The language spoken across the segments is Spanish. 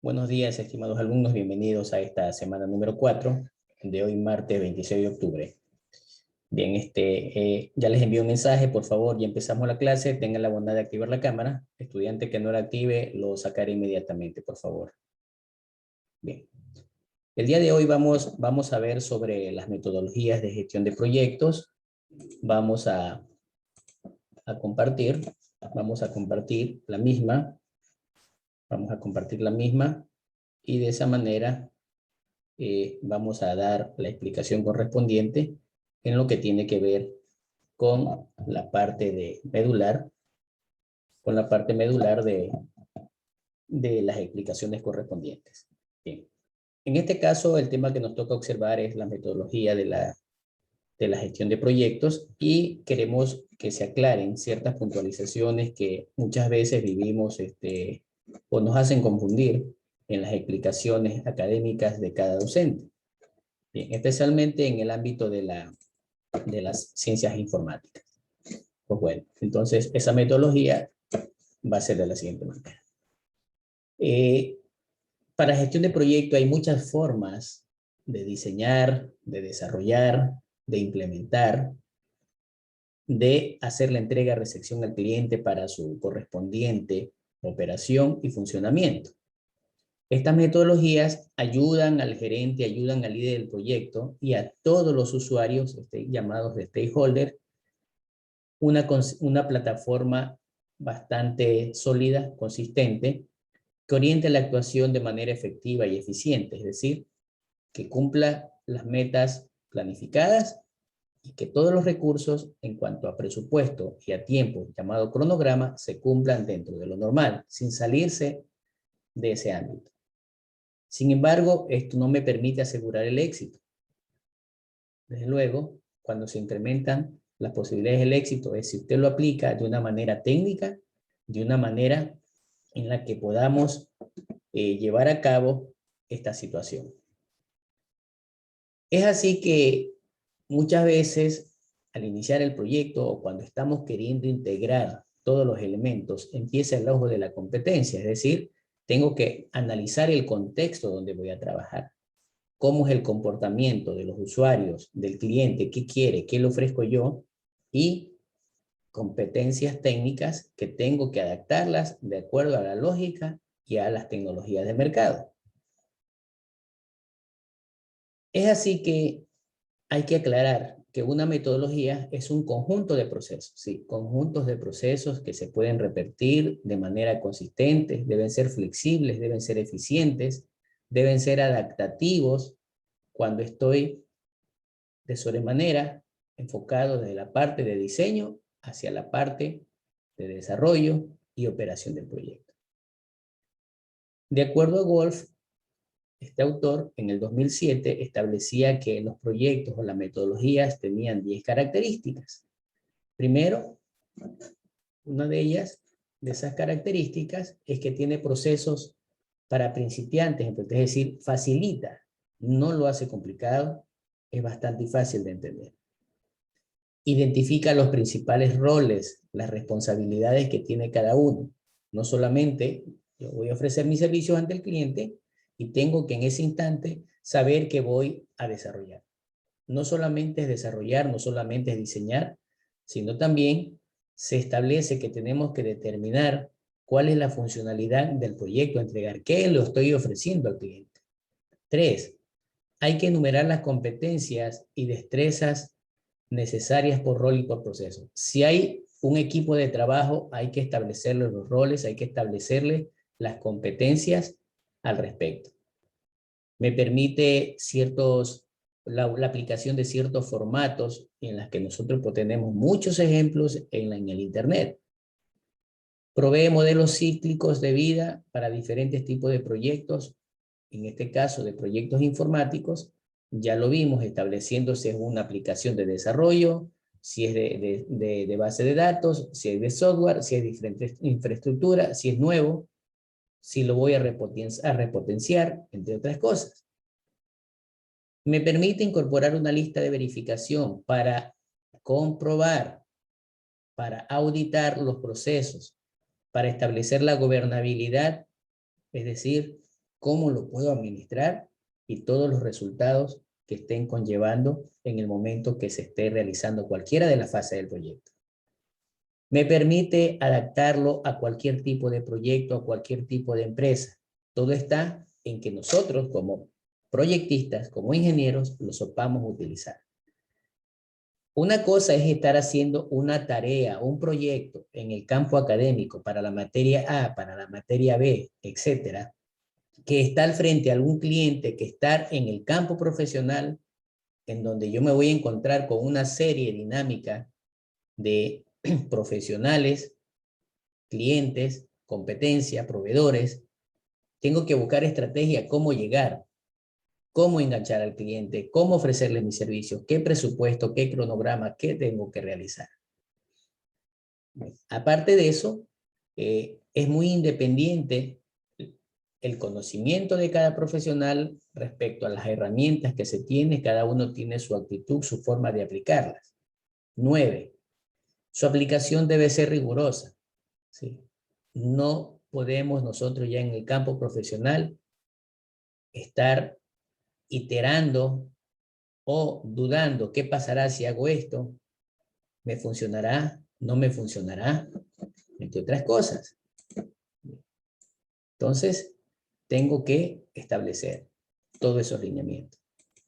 Buenos días, estimados alumnos. Bienvenidos a esta semana número 4 de hoy, martes 26 de octubre. Bien, ya les envío un mensaje, por favor, ya empezamos la clase. Tengan la bondad de activar la cámara. Estudiante que no la active, lo sacaré inmediatamente, por favor. Bien. El día de hoy vamos a ver sobre las metodologías de gestión de proyectos. Vamos a compartir, vamos a compartir la misma. Vamos a compartir la misma y de esa manera vamos a dar la explicación correspondiente en lo que tiene que ver con la parte de medular, con la parte medular de las explicaciones correspondientes. Bien. En este caso, el tema que nos toca observar es la metodología de la gestión de proyectos y queremos que se aclaren ciertas puntualizaciones que muchas veces vivimos o nos hacen confundir en las explicaciones académicas de cada docente. Bien, especialmente en el ámbito de las ciencias informáticas. Pues bueno, entonces esa metodología va a ser de la siguiente manera. Para gestión de proyecto hay muchas formas de diseñar, de desarrollar, de implementar, de hacer la entrega-recepción al cliente para su correspondiente operación y funcionamiento. Estas metodologías ayudan al gerente, ayudan al líder del proyecto y a todos los usuarios llamados de stakeholder, una plataforma bastante sólida, consistente, que oriente la actuación de manera efectiva y eficiente, es decir, que cumpla las metas planificadas y que todos los recursos en cuanto a presupuesto y a tiempo, llamado cronograma, se cumplan dentro de lo normal, sin salirse de ese ámbito. Sin embargo, esto no me permite asegurar el éxito. Desde luego, cuando se incrementan las posibilidades del éxito es si usted lo aplica de una manera técnica, de una manera en la que podamos llevar a cabo esta situación. Es así que muchas veces al iniciar el proyecto o cuando estamos queriendo integrar todos los elementos, empieza el ojo de la competencia, es decir, tengo que analizar el contexto donde voy a trabajar. Cómo es el comportamiento de los usuarios, del cliente, qué quiere, qué le ofrezco yo y competencias técnicas que tengo que adaptarlas de acuerdo a la lógica y a las tecnologías de mercado. Es así que hay que aclarar que una metodología es un conjunto de procesos, ¿sí? Conjuntos de procesos que se pueden repetir de manera consistente, deben ser flexibles, deben ser eficientes, deben ser adaptativos cuando estoy de sobremanera enfocado desde la parte de diseño hacia la parte de desarrollo y operación del proyecto. De acuerdo a Wolf, este autor en el 2007 establecía que los proyectos o las metodologías tenían 10 características. Primero, una de ellas, de esas características, es que tiene procesos para principiantes, es decir, facilita, no lo hace complicado, es bastante fácil de entender. Identifica los principales roles, las responsabilidades que tiene cada uno. No solamente yo voy a ofrecer mis servicios ante el cliente y tengo que en ese instante saber qué voy a desarrollar. No solamente es desarrollar, no solamente es diseñar, sino también se establece que tenemos que determinar cuál es la funcionalidad del proyecto a entregar, qué lo estoy ofreciendo al cliente. 3. Hay que enumerar las competencias y destrezas necesarias por rol y por proceso. Si hay un equipo de trabajo, hay que establecerle los roles, hay que establecerle las competencias al respecto. Me permite la aplicación de ciertos formatos en las que nosotros tenemos muchos ejemplos en el Internet. Provee modelos cíclicos de vida para diferentes tipos de proyectos, en este caso de proyectos informáticos. Ya lo vimos estableciéndose una aplicación de desarrollo, si es de base de datos, si es de software, si es diferente infraestructura, si es nuevo, si lo voy a repotenciar, entre otras cosas. Me permite incorporar una lista de verificación para comprobar, para auditar los procesos, para establecer la gobernabilidad, es decir, cómo lo puedo administrar y todos los resultados que estén conllevando en el momento que se esté realizando cualquiera de las fases del proyecto. Me permite adaptarlo a cualquier tipo de proyecto, a cualquier tipo de empresa. Todo está en que nosotros como proyectistas, como ingenieros, lo sepamos utilizar. Una cosa es estar haciendo una tarea, un proyecto en el campo académico para la materia A, para la materia B, etcétera, que estar frente a algún cliente, que estar en el campo profesional, en donde yo me voy a encontrar con una serie dinámica de profesionales, clientes, competencia, proveedores. Tengo que buscar estrategia, cómo llegar, cómo enganchar al cliente, cómo ofrecerle mis servicios, qué presupuesto, qué cronograma, qué tengo que realizar. Aparte de eso, es muy independiente el conocimiento de cada profesional respecto a las herramientas que se tiene. Cada uno tiene su actitud, su forma de aplicarlas. 9. Su aplicación debe ser rigurosa. ¿Sí? No podemos nosotros ya en el campo profesional estar iterando o dudando qué pasará si hago esto, me funcionará, no me funcionará, entre otras cosas. Entonces, tengo que establecer todos esos lineamientos.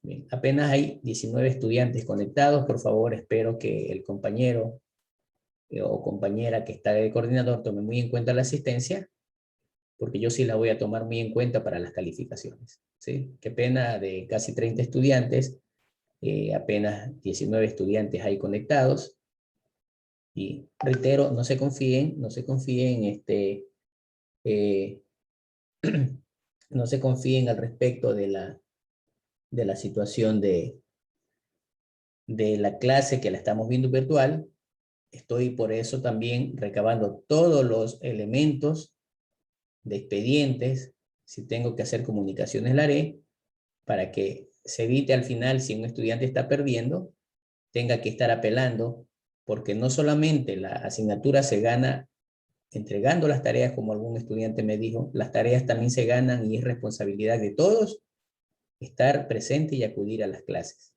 Bien, apenas hay 19 estudiantes conectados. Por favor, espero que el compañero o compañera que está de coordinador tome muy en cuenta la asistencia, porque yo sí la voy a tomar muy en cuenta para las calificaciones. ¿Sí? Qué pena, de casi 30 estudiantes, apenas 19 estudiantes hay conectados. Y reitero, no se confíen, eh, no se confíen al respecto de la situación de la clase que la estamos viendo virtual. Estoy por eso también recabando todos los elementos de expedientes. Si tengo que hacer comunicaciones, la haré, para que se evite al final, si un estudiante está perdiendo, tenga que estar apelando, porque no solamente la asignatura se gana entregando las tareas, como algún estudiante me dijo, las tareas también se ganan y es responsabilidad de todos estar presente y acudir a las clases.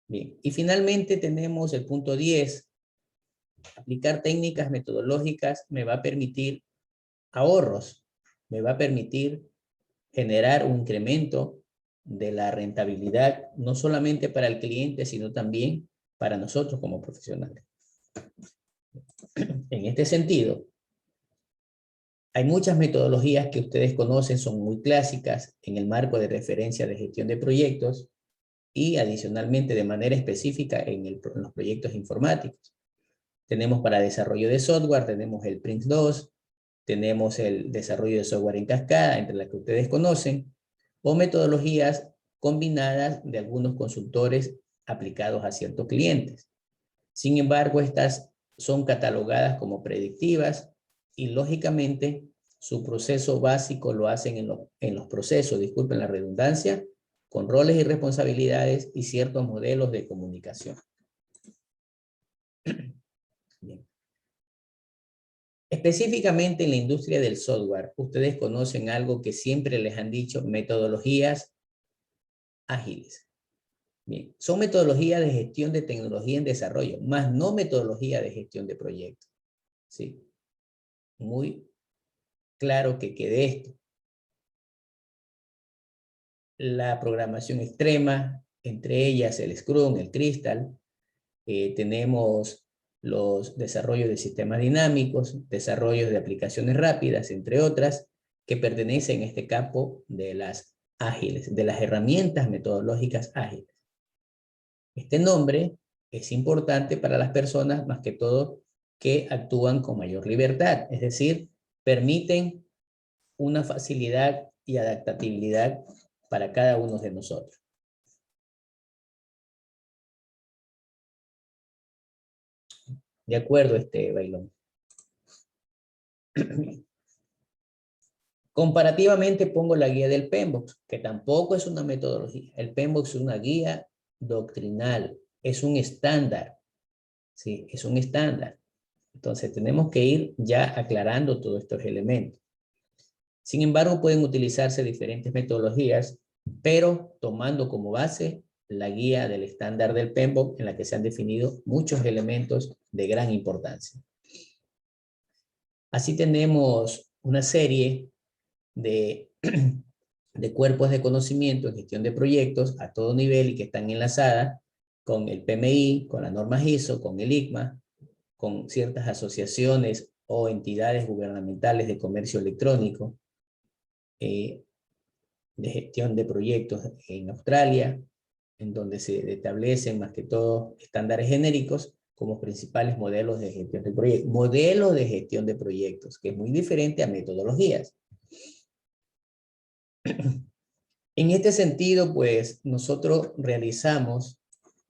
Bien, y finalmente tenemos el punto 10. Aplicar técnicas metodológicas me va a permitir ahorros, me va a permitir generar un incremento de la rentabilidad, no solamente para el cliente, sino también para nosotros como profesionales. En este sentido, hay muchas metodologías que ustedes conocen, son muy clásicas en el marco de referencia de gestión de proyectos y adicionalmente de manera específica en los proyectos informáticos. Tenemos para desarrollo de software, tenemos el Prince2, tenemos el desarrollo de software en cascada, entre las que ustedes conocen, o metodologías combinadas de algunos consultores aplicados a ciertos clientes. Sin embargo, estas son catalogadas como predictivas y lógicamente su proceso básico lo hacen en los procesos, disculpen la redundancia, con roles y responsabilidades y ciertos modelos de comunicación. Bien. Específicamente en la industria del software, ustedes conocen algo que siempre les han dicho: metodologías ágiles. Bien, son metodologías de gestión de tecnología en desarrollo, más no metodología de gestión de proyectos. Sí, muy claro que quede esto. La programación extrema, entre ellas el Scrum, el Crystal, tenemos los desarrollos de sistemas dinámicos, desarrollos de aplicaciones rápidas, entre otras, que pertenecen a este campo de las ágiles, de las herramientas metodológicas ágiles. Este nombre es importante para las personas, más que todo, que actúan con mayor libertad, es decir, permiten una facilidad y adaptabilidad para cada uno de nosotros. De acuerdo, Bailón. Comparativamente pongo la guía del PMBOK, que tampoco es una metodología. El PMBOK es una guía doctrinal, es un estándar. Sí, es un estándar. Entonces tenemos que ir ya aclarando todos estos elementos. Sin embargo, pueden utilizarse diferentes metodologías, pero tomando como base la guía del estándar del PMBOK, en la que se han definido muchos elementos de gran importancia. Así tenemos una serie de, de cuerpos de conocimiento en gestión de proyectos a todo nivel y que están enlazadas con el PMI, con las normas ISO, con el ICMA, con ciertas asociaciones o entidades gubernamentales de comercio electrónico, de gestión de proyectos en Australia, en donde se establecen más que todo estándares genéricos como principales modelos de gestión de proyectos. Modelos de gestión de proyectos, que es muy diferente a metodologías. En este sentido, pues, nosotros realizamos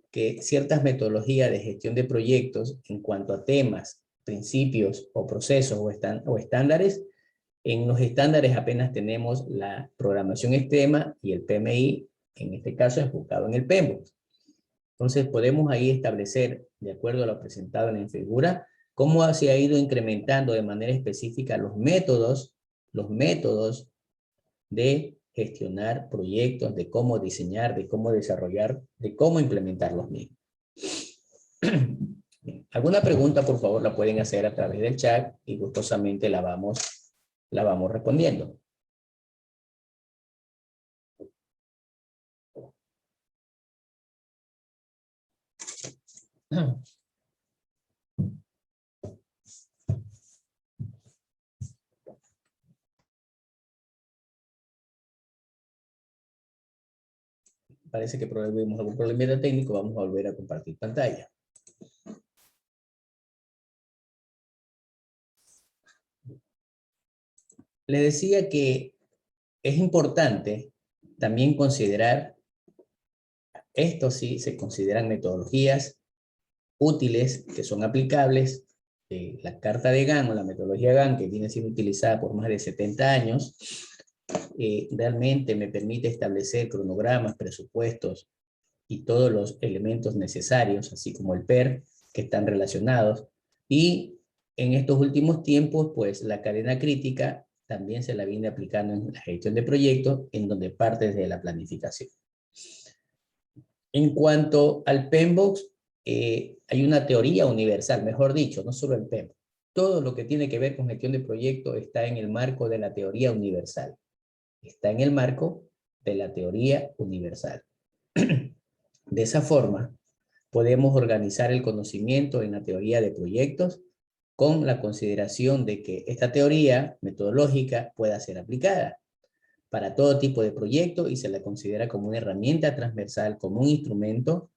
que ciertas metodologías de gestión de proyectos en cuanto a temas, principios o procesos o estándares, en los estándares apenas tenemos la programación extrema y el PMI, en este caso enfocado en el PMBOK. Entonces podemos ahí establecer, de acuerdo a lo presentado en la figura, cómo se ha ido incrementando de manera específica los métodos de gestionar proyectos, de cómo diseñar, de cómo desarrollar, de cómo implementar los mismos. Alguna pregunta, por favor, la pueden hacer a través del chat y gustosamente la vamos respondiendo. Parece que tuvimos algún problema técnico. Vamos a volver a compartir pantalla. Les decía que es importante también considerar, esto sí se consideran metodologías útiles que son aplicables. La carta de Gantt o la metodología Gantt, que viene siendo utilizada por más de 70 años, realmente me permite establecer cronogramas, presupuestos y todos los elementos necesarios, así como el PER, que están relacionados. Y en estos últimos tiempos, pues la cadena crítica también se la viene aplicando en la gestión de proyectos, en donde parte de la planificación. En cuanto al PMBOK, hay una teoría universal, mejor dicho, no solo el PMBOK. Todo lo que tiene que ver con gestión de proyectos está en el marco de la teoría universal. Está en el marco de la teoría universal. De esa forma, podemos organizar el conocimiento en la teoría de proyectos con la consideración de que esta teoría metodológica pueda ser aplicada para todo tipo de proyecto y se la considera como una herramienta transversal, como un instrumento,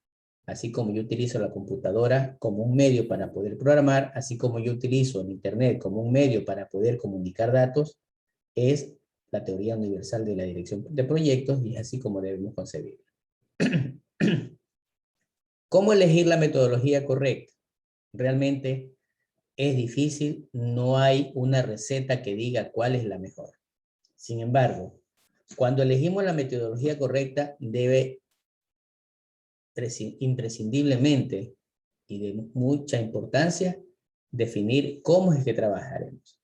así como yo utilizo la computadora como un medio para poder programar, así como yo utilizo el Internet como un medio para poder comunicar datos, es la teoría universal de la dirección de proyectos y es así como debemos concebirla. ¿Cómo elegir la metodología correcta? Realmente es difícil, no hay una receta que diga cuál es la mejor. Sin embargo, cuando elegimos la metodología correcta, debe imprescindiblemente y de mucha importancia definir cómo es que trabajaremos.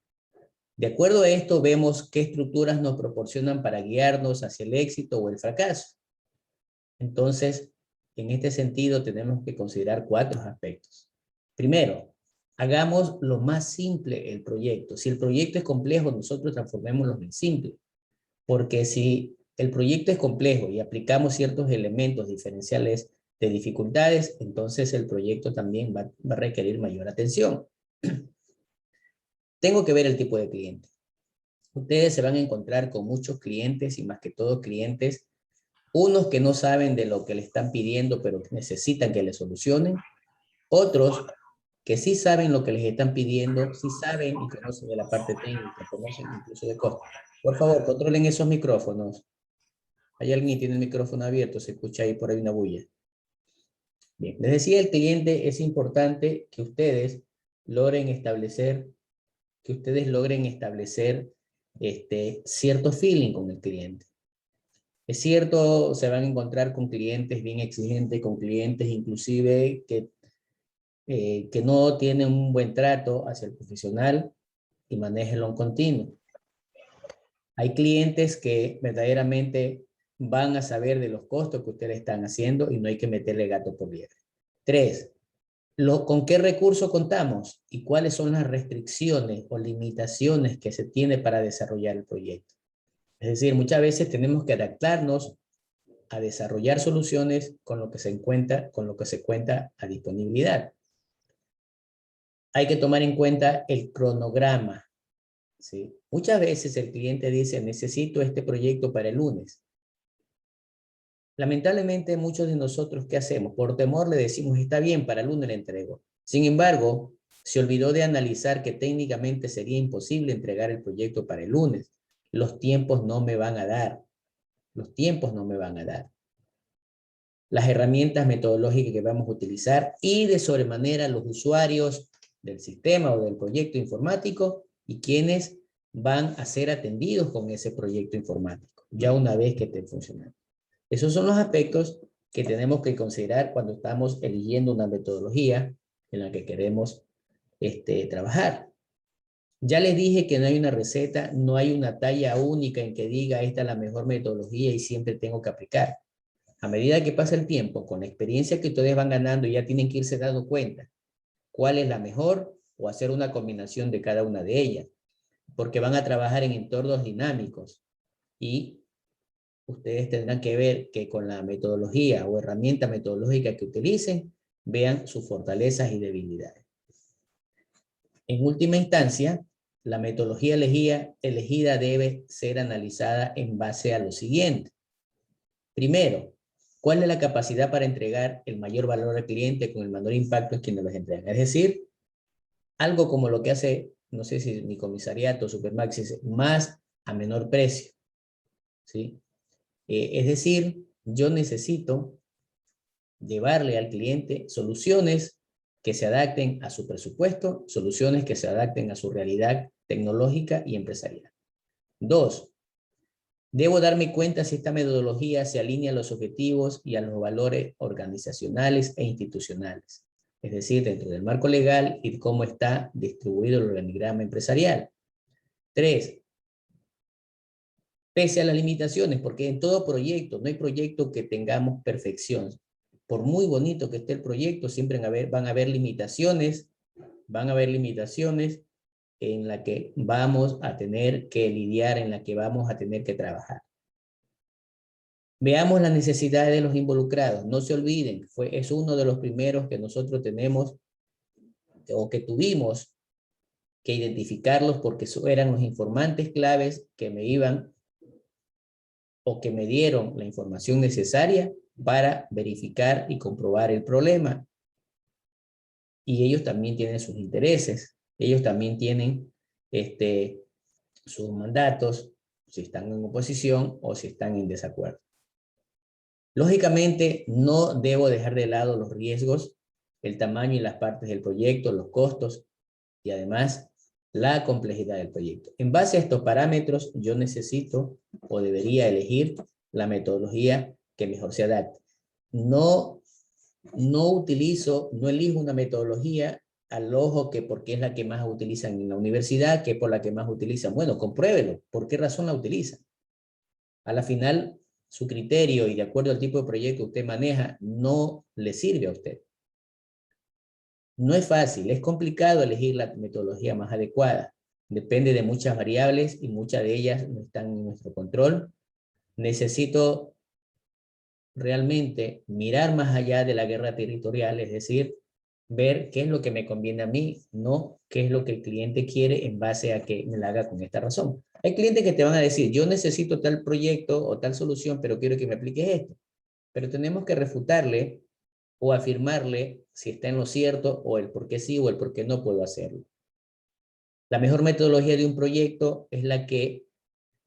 De acuerdo a esto, vemos qué estructuras nos proporcionan para guiarnos hacia el éxito o el fracaso. Entonces, en este sentido, tenemos que considerar 4 aspectos. Primero, hagamos lo más simple el proyecto. Si el proyecto es complejo, nosotros transformémoslo en simple. Porque si el proyecto es complejo y aplicamos ciertos elementos diferenciales de dificultades, entonces el proyecto también va a requerir mayor atención. Tengo que ver el tipo de cliente. Ustedes se van a encontrar con muchos clientes y más que todo clientes, unos que no saben de lo que le están pidiendo, pero que necesitan que les solucionen. Otros que sí saben lo que les están pidiendo, sí saben y conocen de la parte técnica, conocen incluso de costos. Por favor, controlen esos micrófonos. Hay alguien que tiene el micrófono abierto, se escucha ahí por ahí una bulla. Bien, les decía, el cliente es importante que ustedes logren establecer, cierto feeling con el cliente. Es cierto, se van a encontrar con clientes bien exigentes, con clientes inclusive que no tienen un buen trato hacia el profesional y manéjenlo en continuo. Hay clientes que verdaderamente van a saber de los costos que ustedes están haciendo y no hay que meterle gato por liebre. 3. ¿Con qué recursos contamos y cuáles son las restricciones o limitaciones que se tiene para desarrollar el proyecto? Es decir, muchas veces tenemos que adaptarnos a desarrollar soluciones con lo que se cuenta a disponibilidad. Hay que tomar en cuenta el cronograma, ¿sí? Muchas veces el cliente dice, necesito este proyecto para el lunes. Lamentablemente, muchos de nosotros, ¿qué hacemos? Por temor le decimos, está bien, para el lunes le entrego. Sin embargo, se olvidó de analizar que técnicamente sería imposible entregar el proyecto para el lunes. Los tiempos no me van a dar. Los tiempos no me van a dar. Las herramientas metodológicas que vamos a utilizar y de sobremanera los usuarios del sistema o del proyecto informático y quienes van a ser atendidos con ese proyecto informático, ya una vez que esté funcionando. Esos son los aspectos que tenemos que considerar cuando estamos eligiendo una metodología en la que queremos trabajar. Ya les dije que no hay una receta, no hay una talla única en que diga esta es la mejor metodología y siempre tengo que aplicar. A medida que pasa el tiempo, con la experiencia que ustedes van ganando, ya tienen que irse dando cuenta cuál es la mejor o hacer una combinación de cada una de ellas, porque van a trabajar en entornos dinámicos y ustedes tendrán que ver que con la metodología o herramienta metodológica que utilicen, vean sus fortalezas y debilidades. En última instancia, la metodología elegida debe ser analizada en base a lo siguiente. Primero, ¿cuál es la capacidad para entregar el mayor valor al cliente con el menor impacto en quienes los entregan? Es decir, algo como lo que hace, no sé si mi comisariato, Supermaxi, es más a menor precio, ¿sí? Es decir, yo necesito llevarle al cliente soluciones que se adapten a su presupuesto, soluciones que se adapten a su realidad tecnológica y empresarial. 2. Debo darme cuenta si esta metodología se alinea a los objetivos y a los valores organizacionales e institucionales, es decir, dentro del marco legal y cómo está distribuido el organigrama empresarial. 3. Pese a las limitaciones, porque en todo proyecto, no hay proyecto que tengamos perfección. Por muy bonito que esté el proyecto, siempre van a haber limitaciones en la que vamos a tener que lidiar, en la que vamos a tener que trabajar. Veamos las necesidades de los involucrados. No se olviden, es uno de los primeros que nosotros tenemos o que tuvimos que identificarlos porque eran los informantes claves que me iban o que me dieron la información necesaria para verificar y comprobar el problema. Y ellos también tienen sus intereses, ellos también tienen sus mandatos, si están en oposición o si están en desacuerdo. Lógicamente, no debo dejar de lado los riesgos, el tamaño y las partes del proyecto, los costos y además la complejidad del proyecto. En base a estos parámetros, yo necesito o debería elegir la metodología que mejor se adapte. No elijo una metodología al ojo que porque es la que más utilizan en la universidad, que por la que más utilizan. Bueno, compruébelo. ¿Por qué razón la utilizan? A la final, su criterio y de acuerdo al tipo de proyecto que usted maneja, no le sirve a usted. No es fácil, es complicado elegir la metodología más adecuada. Depende de muchas variables y muchas de ellas no están en nuestro control. Necesito realmente mirar más allá de la guerra territorial, es decir, ver qué es lo que me conviene a mí, no qué es lo que el cliente quiere en base a que me la haga con esta razón. Hay clientes que te van a decir, yo necesito tal proyecto o tal solución, pero quiero que me apliques esto. Pero tenemos que refutarle o afirmarle si está en lo cierto o el por qué sí o el por qué no puedo hacerlo. La mejor metodología de un proyecto es la que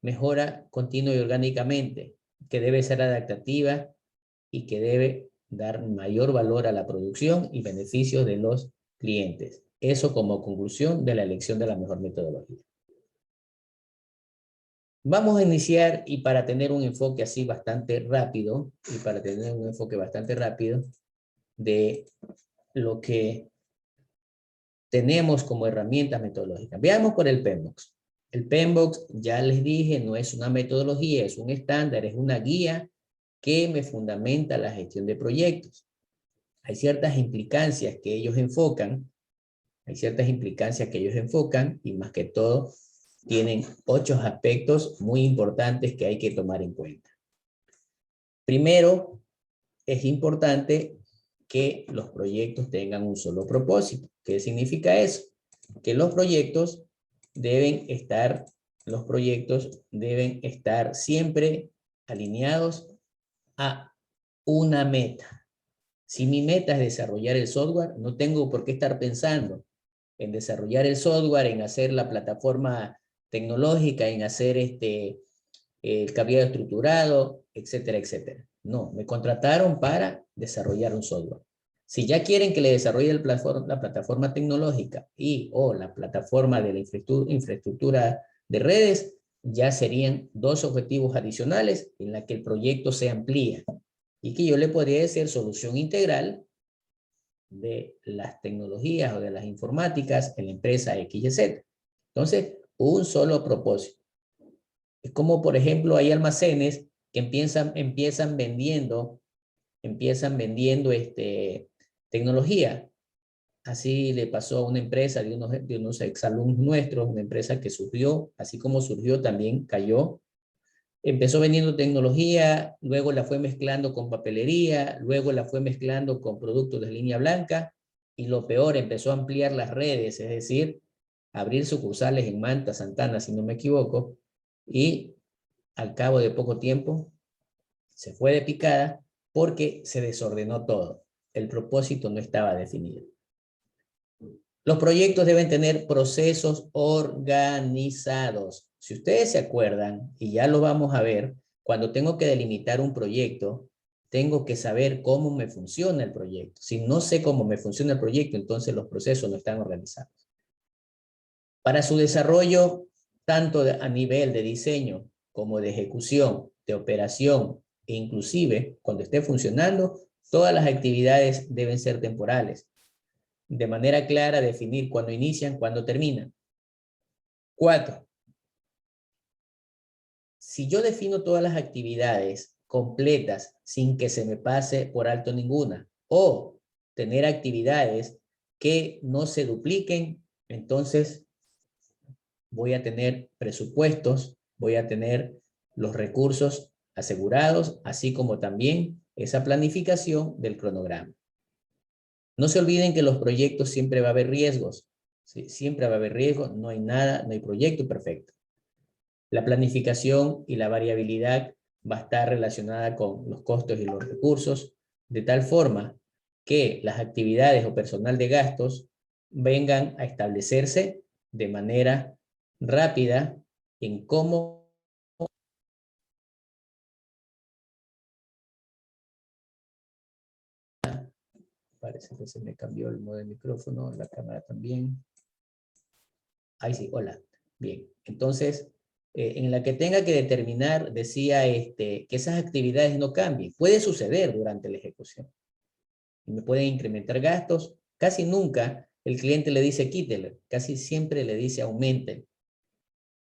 mejora continua y orgánicamente, que debe ser adaptativa y que debe dar mayor valor a la producción y beneficios de los clientes. Eso como conclusión de la elección de la mejor metodología. Vamos a iniciar y para tener un enfoque así bastante rápido, de lo que tenemos como herramientas metodológicas. Veamos por el PMBOK. El PMBOK, ya les dije, no es una metodología, es un estándar, es una guía que me fundamenta la gestión de proyectos. Hay ciertas implicancias que ellos enfocan, y más que todo tienen 8 aspectos muy importantes que hay que tomar en cuenta. Primero, es importante que los proyectos tengan un solo propósito. ¿Qué significa eso? Que los proyectos deben estar siempre alineados a una meta. Si mi meta es desarrollar el software, no tengo por qué estar pensando en desarrollar el software, en hacer la plataforma tecnológica, en hacer el cableado estructurado, etcétera, etcétera. No, me contrataron para desarrollar un software. Si ya quieren que le desarrolle la plataforma tecnológica o la plataforma de la infraestructura de redes, ya serían 2 objetivos adicionales en la que el proyecto se amplía y que yo le podría decir solución integral de las tecnologías o de las informáticas en la empresa XYZ. Entonces, un solo propósito. Es como, por ejemplo, hay almacenes que empiezan vendiendo tecnología. Así le pasó a una empresa de unos exalumnos nuestros, una empresa que surgió, así como surgió, también cayó. Empezó vendiendo tecnología, luego la fue mezclando con papelería, luego la fue mezclando con productos de línea blanca, y lo peor, empezó a ampliar las redes, es decir, abrir sucursales en Manta, Santana, si no me equivoco, y al cabo de poco tiempo se fue de picada porque se desordenó todo. El propósito no estaba definido. Los proyectos deben tener procesos organizados. Si ustedes se acuerdan, y ya lo vamos a ver, cuando tengo que delimitar un proyecto, tengo que saber cómo me funciona el proyecto. Si no sé cómo me funciona el proyecto, entonces los procesos no están organizados. Para su desarrollo, tanto a nivel de diseño como de ejecución, de operación, e inclusive cuando esté funcionando, todas las actividades deben ser temporales. De manera clara, definir cuándo inician, cuándo terminan. 4. Si yo defino todas las actividades completas sin que se me pase por alto ninguna, o tener actividades que no se dupliquen, entonces voy a tener presupuestos, voy a tener los recursos asegurados, así como también esa planificación del cronograma. No se olviden que los proyectos siempre va a haber riesgos. ¿Sí? Siempre va a haber riesgos, no hay nada, no hay proyecto perfecto. La planificación y la variabilidad va a estar relacionada con los costos y los recursos, de tal forma que las actividades o personal de gastos vengan a establecerse de manera rápida en cómo. Parece que se me cambió el modo de micrófono, la cámara también. Ahí sí, hola. Bien, entonces, en la que tenga que determinar, decía que esas actividades no cambien. Puede suceder durante la ejecución. Y me pueden incrementar gastos. Casi nunca el cliente le dice quítelo, casi siempre le dice aumente.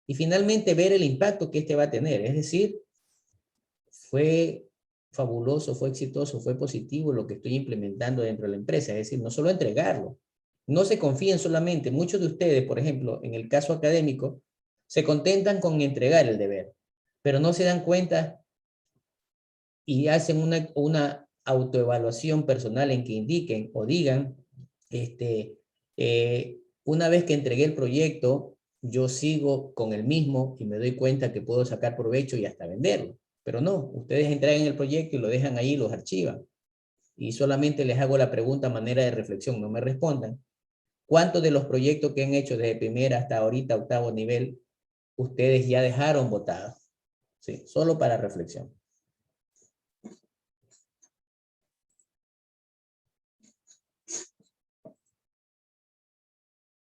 Y finalmente ver el impacto que va a tener. Es decir, fue fabuloso, fue exitoso, fue positivo lo que estoy implementando dentro de la empresa. Es decir, no solo entregarlo. No se confíen solamente. Muchos de ustedes, por ejemplo, en el caso académico, se contentan con entregar el deber, pero no se dan cuenta y hacen una autoevaluación personal en que indiquen o digan, una vez que entregué el proyecto, yo sigo con el mismo y me doy cuenta que puedo sacar provecho y hasta venderlo. Pero no, ustedes entregan el proyecto y lo dejan ahí, los archivan. Y solamente les hago la pregunta a manera de reflexión, no me respondan. ¿Cuántos de los proyectos que han hecho desde primera hasta ahorita, octavo nivel, ustedes ya dejaron votados? Sí, solo para reflexión.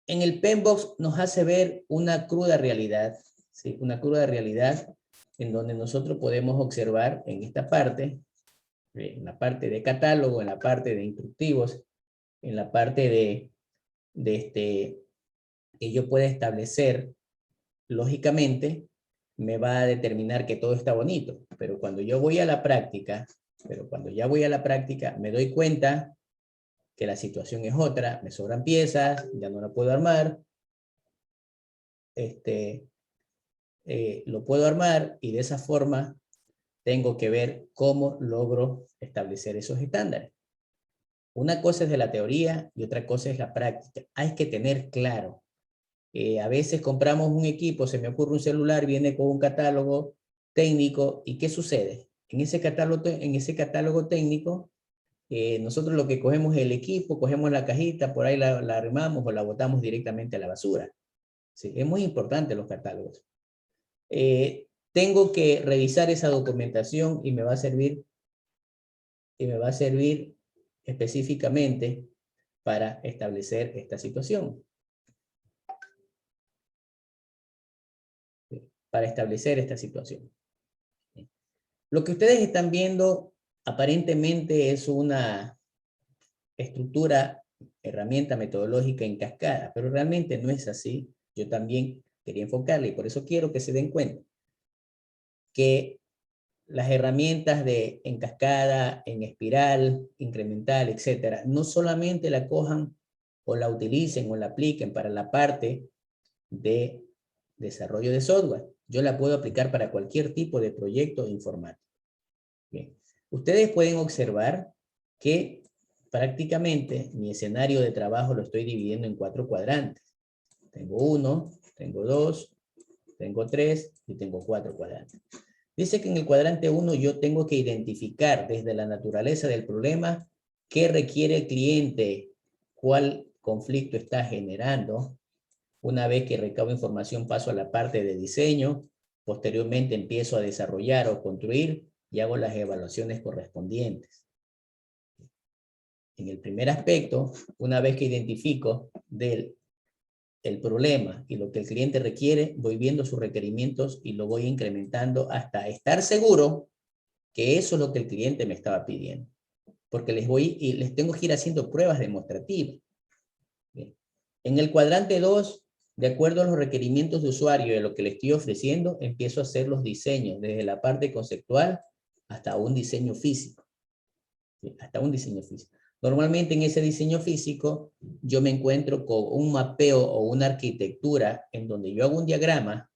En el PMBOK nos hace ver una cruda realidad, ¿sí? Una cruda realidad en donde nosotros podemos observar en esta parte, en la parte de catálogo, en la parte de instructivos, en la parte de que yo pueda establecer lógicamente, me va a determinar que todo está bonito. Pero cuando yo voy a la práctica, me doy cuenta que la situación es otra, me sobran piezas, ya no la puedo armar, lo puedo armar y de esa forma tengo que ver cómo logro establecer esos estándares. Una cosa es de la teoría y otra cosa es la práctica. Hay que tener claro. A veces compramos un equipo, se me ocurre un celular, viene con un catálogo técnico, ¿y qué sucede? En ese catálogo técnico, nosotros lo que cogemos es el equipo, cogemos la cajita, por ahí la armamos o la botamos directamente a la basura. Sí, es muy importante los catálogos. Tengo que revisar esa documentación y me va a servir específicamente para establecer esta situación. Para establecer esta situación. Lo que ustedes están viendo aparentemente es una estructura, herramienta metodológica en cascada, pero realmente no es así. Yo también quería enfocarle y por eso quiero que se den cuenta que las herramientas de en cascada, en espiral, incremental, etcétera, no solamente la cojan o la utilicen o la apliquen para la parte de desarrollo de software. Yo la puedo aplicar para cualquier tipo de proyecto informático. Bien. Ustedes pueden observar que prácticamente mi escenario de trabajo lo estoy dividiendo en 4 cuadrantes. Tengo 1, tengo 2, tengo 3 y tengo 4 cuadrantes. Dice que en el cuadrante 1 yo tengo que identificar desde la naturaleza del problema qué requiere el cliente, cuál conflicto está generando. Una vez que recabo información paso a la parte de diseño, posteriormente empiezo a desarrollar o construir y hago las evaluaciones correspondientes. En el primer aspecto, una vez que identifico el problema y lo que el cliente requiere, voy viendo sus requerimientos y lo voy incrementando hasta estar seguro que eso es lo que el cliente me estaba pidiendo. Porque les tengo que ir haciendo pruebas demostrativas. Bien. En el cuadrante 2, de acuerdo a los requerimientos de usuario y de lo que le estoy ofreciendo, empiezo a hacer los diseños, desde la parte conceptual hasta un diseño físico. ¿Sí? Hasta un diseño físico. Normalmente en ese diseño físico yo me encuentro con un mapeo o una arquitectura en donde yo hago un diagrama,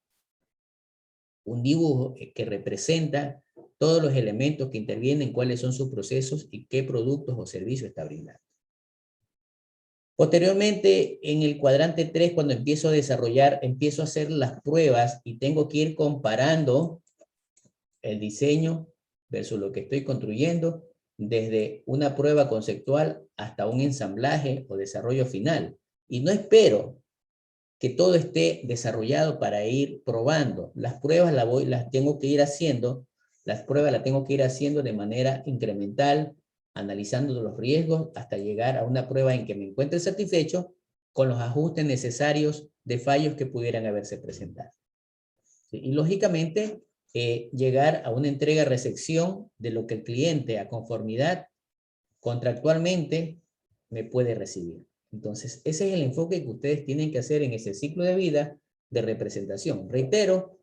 un dibujo que representa todos los elementos que intervienen, cuáles son sus procesos y qué productos o servicios está brindando. Posteriormente, en el cuadrante 3, cuando empiezo a desarrollar, empiezo a hacer las pruebas y tengo que ir comparando el diseño versus lo que estoy construyendo, desde una prueba conceptual hasta un ensamblaje o desarrollo final. Y no espero que todo esté desarrollado para ir probando. Las pruebas las tengo que ir haciendo, de manera incremental, analizando los riesgos hasta llegar a una prueba en que me encuentre satisfecho con los ajustes necesarios de fallos que pudieran haberse presentado. ¿Sí? Y lógicamente, llegar a una entrega-recepción de lo que el cliente a conformidad contractualmente me puede recibir. Entonces, ese es el enfoque que ustedes tienen que hacer en ese ciclo de vida de representación. Reitero,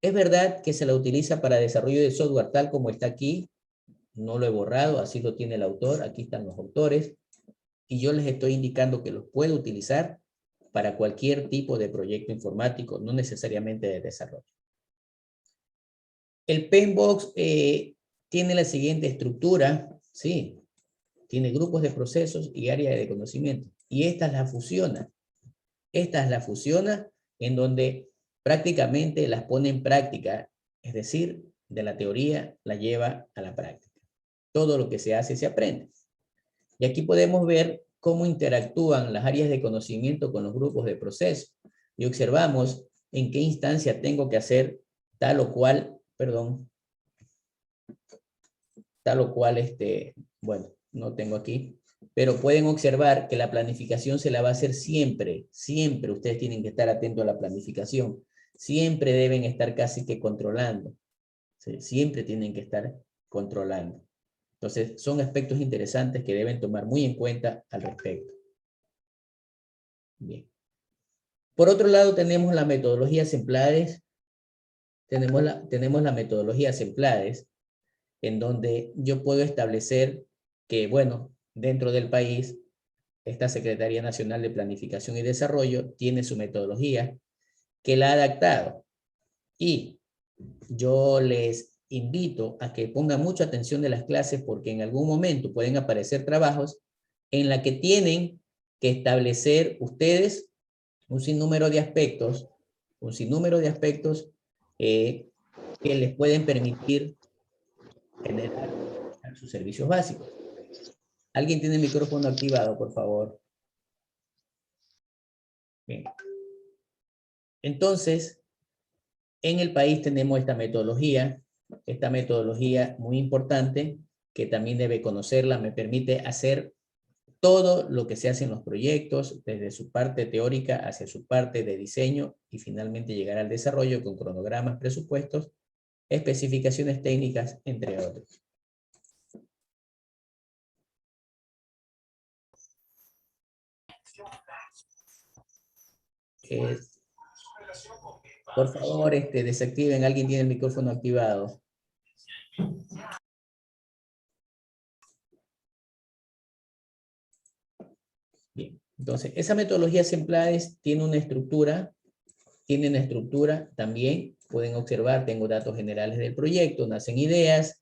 es verdad que se la utiliza para desarrollo de software tal como está aquí, no lo he borrado, así lo tiene el autor, aquí están los autores, y yo les estoy indicando que los puedo utilizar para cualquier tipo de proyecto informático, no necesariamente de desarrollo. El PMBOK tiene la siguiente estructura, sí, tiene grupos de procesos y áreas de conocimiento, y estas las fusiona. En donde prácticamente las pone en práctica, es decir, de la teoría la lleva a la práctica. Todo lo que se hace se aprende. Y aquí podemos ver cómo interactúan las áreas de conocimiento con los grupos de proceso. Y observamos en qué instancia tengo que hacer tal o cual, bueno, no tengo aquí, pero pueden observar que la planificación se la va a hacer siempre, siempre ustedes tienen que estar atentos a la planificación, siempre deben estar casi que controlando, ¿sí? Siempre tienen que estar controlando. Entonces, son aspectos interesantes que deben tomar muy en cuenta al respecto. Bien. Por otro lado, tenemos las metodologías empleadas. Tenemos las metodologías empleadas, en donde yo puedo establecer que, bueno, dentro del país, esta Secretaría Nacional de Planificación y Desarrollo tiene su metodología que la ha adaptado. Y yo les invito a que pongan mucha atención de las clases, porque en algún momento pueden aparecer trabajos en la que tienen que establecer ustedes un sinnúmero de aspectos, que les pueden permitir generar sus servicios básicos. ¿Alguien tiene el micrófono activado, por favor? Bien. Entonces, en el país tenemos esta metodología muy importante, que también debe conocerla, me permite hacer todo lo que se hace en los proyectos, desde su parte teórica hacia su parte de diseño, y finalmente llegar al desarrollo con cronogramas, presupuestos, especificaciones técnicas, entre otros. Por favor, desactiven, alguien tiene el micrófono activado. Bien, entonces, esa metodología Semplades tiene una estructura también, pueden observar, tengo datos generales del proyecto, nacen ideas,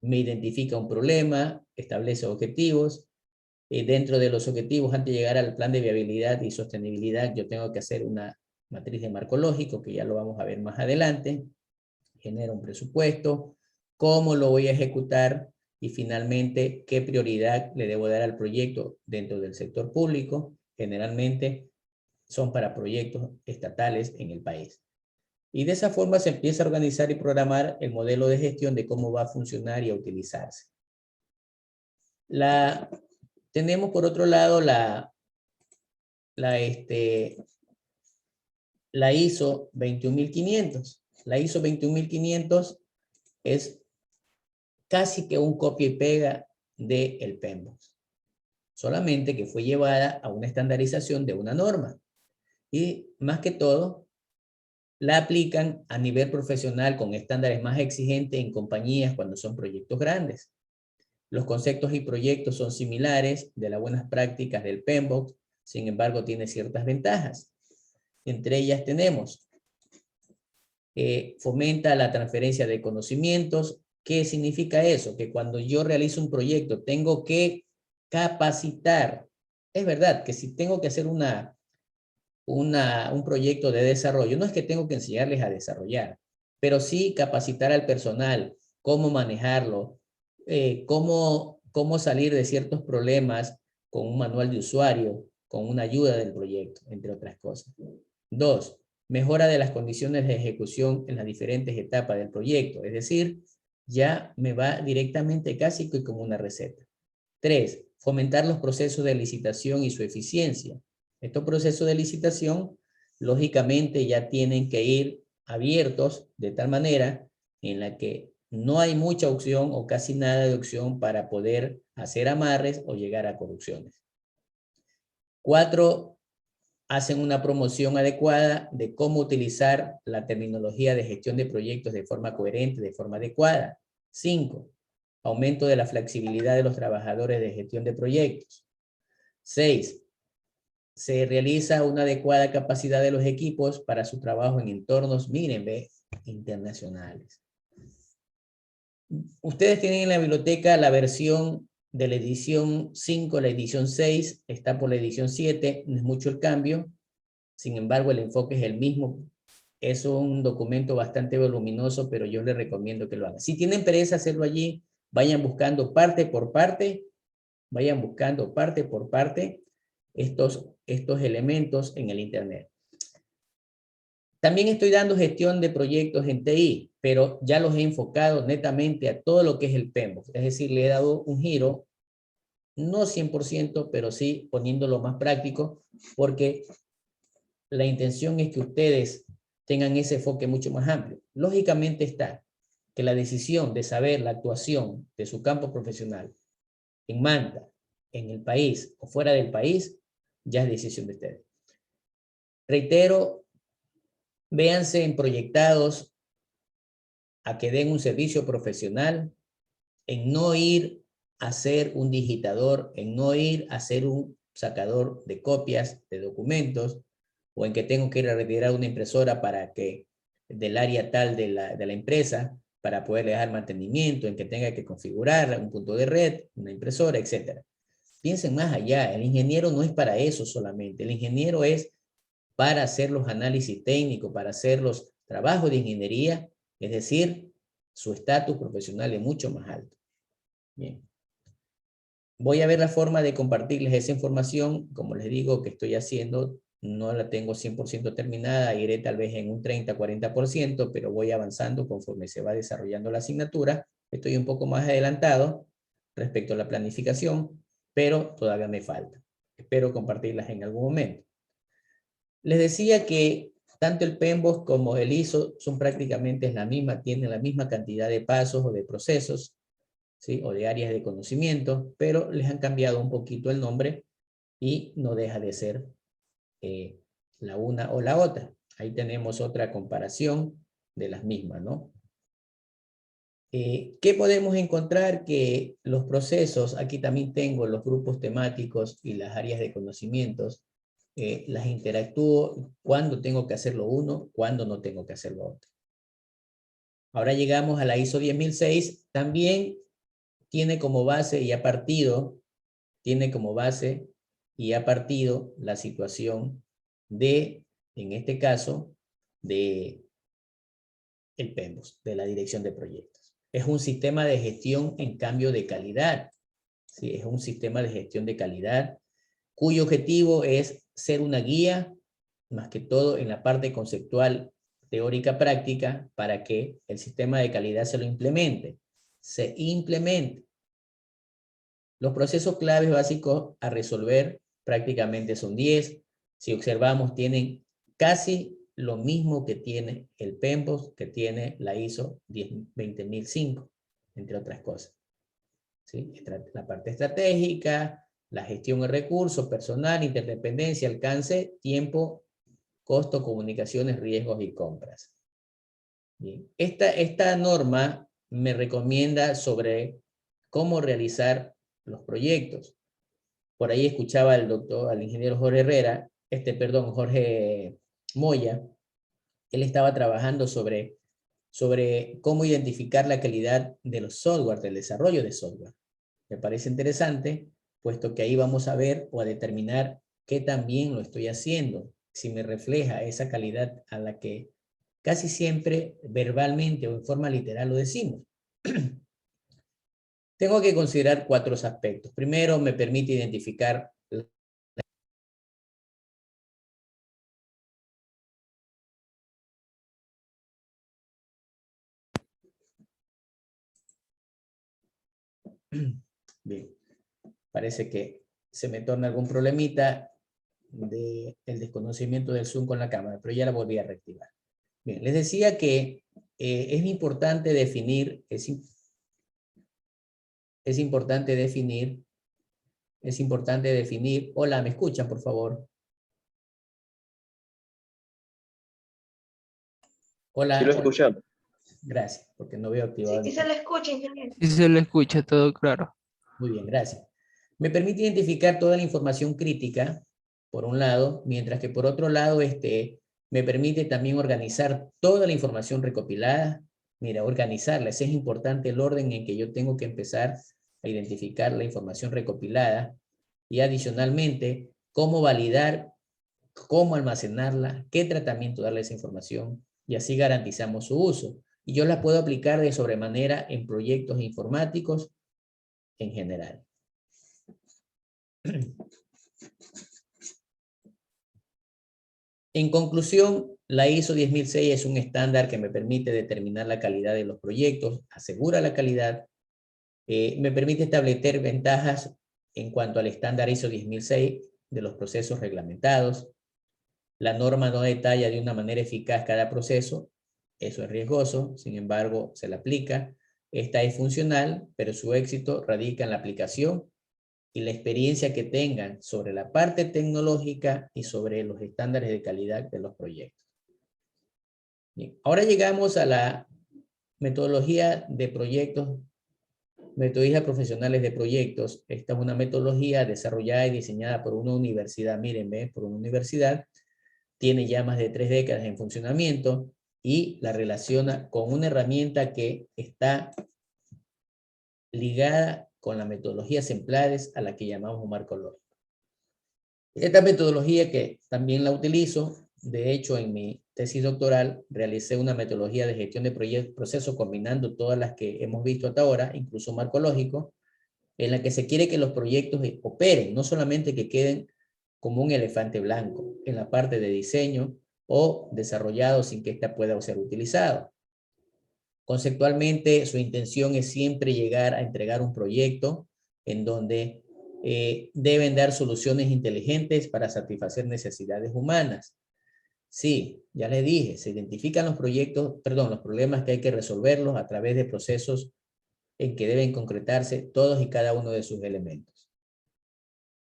me identifica un problema, establece objetivos, dentro de los objetivos, antes de llegar al plan de viabilidad y sostenibilidad, yo tengo que hacer una matriz de marco lógico, que ya lo vamos a ver más adelante, genera un presupuesto, cómo lo voy a ejecutar, y finalmente, qué prioridad le debo dar al proyecto dentro del sector público. Generalmente son para proyectos estatales en el país. Y de esa forma se empieza a organizar y programar el modelo de gestión de cómo va a funcionar y a utilizarse. Tenemos por otro lado la ISO 21500. La ISO 21500 es casi que un copia y pega del PMBOK, solamente que fue llevada a una estandarización de una norma, y más que todo la aplican a nivel profesional con estándares más exigentes en compañías cuando son proyectos grandes. Los conceptos y proyectos son similares de las buenas prácticas del PMBOK, sin embargo tiene ciertas ventajas. Entre ellas tenemos fomenta la transferencia de conocimientos. ¿Qué significa eso? Que cuando yo realizo un proyecto tengo que capacitar. Es verdad que si tengo que hacer un proyecto de desarrollo, no es que tengo que enseñarles a desarrollar, pero sí capacitar al personal, cómo manejarlo, cómo salir de ciertos problemas con un manual de usuario, con una ayuda del proyecto, entre otras cosas. 2. Mejora de las condiciones de ejecución en las diferentes etapas del proyecto, es decir, ya me va directamente casi como una receta. 3. Fomentar los procesos de licitación y su eficiencia. Estos procesos de licitación, lógicamente, ya tienen que ir abiertos de tal manera en la que no hay mucha opción o casi nada de opción para poder hacer amarres o llegar a corrupciones. 4. Hacen una promoción adecuada de cómo utilizar la terminología de gestión de proyectos de forma coherente, de forma adecuada. 5. Aumento de la flexibilidad de los trabajadores de gestión de proyectos. 6. Se realiza una adecuada capacidad de los equipos para su trabajo en entornos, miren, internacionales. Ustedes tienen en la biblioteca la versión de la edición 5, la edición 6, está por la edición 7, no es mucho el cambio, sin embargo el enfoque es el mismo. Es un documento bastante voluminoso, pero yo les recomiendo que lo hagan. Si tienen pereza hacerlo allí, vayan buscando parte por parte, estos elementos en el internet. También estoy dando gestión de proyectos en TI, pero ya los he enfocado netamente a todo lo que es el PMBOK. Es decir, le he dado un giro, no 100%, pero sí poniéndolo más práctico, porque la intención es que ustedes tengan ese enfoque mucho más amplio. Lógicamente está que la decisión de saber la actuación de su campo profesional en Manta, en el país o fuera del país, ya es decisión de ustedes. Reitero, véanse en proyectados a que den un servicio profesional, en no ir a ser un digitador, en no ir a ser un sacador de copias de documentos, o en que tengo que ir a retirar una impresora para que, del área tal de la empresa, para poderle dar mantenimiento, en que tenga que configurar un punto de red, una impresora, etc. Piensen más allá, el ingeniero no es para eso solamente, el ingeniero es para hacer los análisis técnicos, para hacer los trabajos de ingeniería, es decir, su estatus profesional es mucho más alto. Bien. Voy a ver la forma de compartirles esa información, como les digo que estoy haciendo, no la tengo 100% terminada, iré tal vez en un 30-40%, pero voy avanzando conforme se va desarrollando la asignatura. Estoy un poco más adelantado respecto a la planificación, pero todavía me falta. Espero compartirlas en algún momento. Les decía que tanto el PMBOK como el ISO son prácticamente la misma, tienen la misma cantidad de pasos o de procesos, ¿sí? O de áreas de conocimiento, pero les han cambiado un poquito el nombre y no deja de ser la una o la otra. Ahí tenemos otra comparación de las mismas, ¿no? ¿Qué podemos encontrar? Que los procesos, aquí también tengo los grupos temáticos y las áreas de conocimientos, las interactúo cuando tengo que hacerlo uno, cuando no tengo que hacerlo otro. Ahora llegamos a la ISO 10006, también tiene como base y ha partido, la situación de, en este caso, de el PMBOK, de la dirección de proyectos. Es un sistema de gestión en cambio de calidad, ¿sí? Es un sistema de gestión de calidad cuyo objetivo es ser una guía, más que todo en la parte conceptual, teórica, práctica, para que el sistema de calidad se implemente. Los procesos claves básicos a resolver prácticamente son 10. Si observamos, tienen casi lo mismo que tiene el PMBOK, que tiene la ISO 20005, entre otras cosas. ¿Sí? La parte estratégica, la gestión de recursos, personal, interdependencia, alcance, tiempo, costo, comunicaciones, riesgos y compras. Bien. Esta norma me recomienda sobre cómo realizar los proyectos. Por ahí escuchaba al ingeniero Jorge Moya. Él estaba trabajando sobre cómo identificar la calidad de los software, del desarrollo de software. Me parece interesante, puesto que ahí vamos a ver o a determinar qué tan bien lo estoy haciendo, si me refleja esa calidad a la que casi siempre verbalmente o en forma literal lo decimos. Tengo que considerar 4 aspectos. Primero, me permite identificar bien, parece que se me torna algún problemita del desconocimiento del Zoom con la cámara, pero ya la volví a reactivar. Bien, les decía que es importante definir, hola, ¿me escuchan, por favor? Hola. Sí lo escucho. Gracias, porque no veo activado. Sí, se le escucha, ingeniero. Sí se le escucha todo claro. Muy bien, gracias. Me permite identificar toda la información crítica, por un lado, mientras que por otro lado, me permite también organizar toda la información recopilada. Mira, organizarla, ese es importante el orden en que yo tengo que empezar a identificar la información recopilada y adicionalmente, cómo validar, cómo almacenarla, qué tratamiento darle a esa información y así garantizamos su uso. Y yo la puedo aplicar de sobremanera en proyectos informáticos en general. En conclusión, la ISO 10006 es un estándar que me permite determinar la calidad de los proyectos, asegura la calidad, me permite establecer ventajas en cuanto al estándar ISO 10006 de los procesos reglamentados. La norma no detalla de una manera eficaz cada proceso, eso es riesgoso, sin embargo, se la aplica. Esta es funcional, pero su éxito radica en la aplicación y la experiencia que tengan sobre la parte tecnológica y sobre los estándares de calidad de los proyectos. Bien, ahora llegamos a la metodología de proyectos, metodología profesionales de proyectos. Esta es una metodología desarrollada y diseñada por una universidad, miren, por una universidad, tiene ya más de 3 décadas en funcionamiento y la relaciona con una herramienta que está ligada con las metodologías ejemplares a la que llamamos marco lógico. Esta metodología que también la utilizo, de hecho en mi tesis doctoral realicé una metodología de gestión de procesos combinando todas las que hemos visto hasta ahora, incluso marco lógico, en la que se quiere que los proyectos operen, no solamente que queden como un elefante blanco en la parte de diseño o desarrollado sin que ésta pueda ser utilizado. Conceptualmente, su intención es siempre llegar a entregar un proyecto en donde deben dar soluciones inteligentes para satisfacer necesidades humanas. Sí, ya les dije, se identifican los los problemas que hay que resolverlos a través de procesos en que deben concretarse todos y cada uno de sus elementos.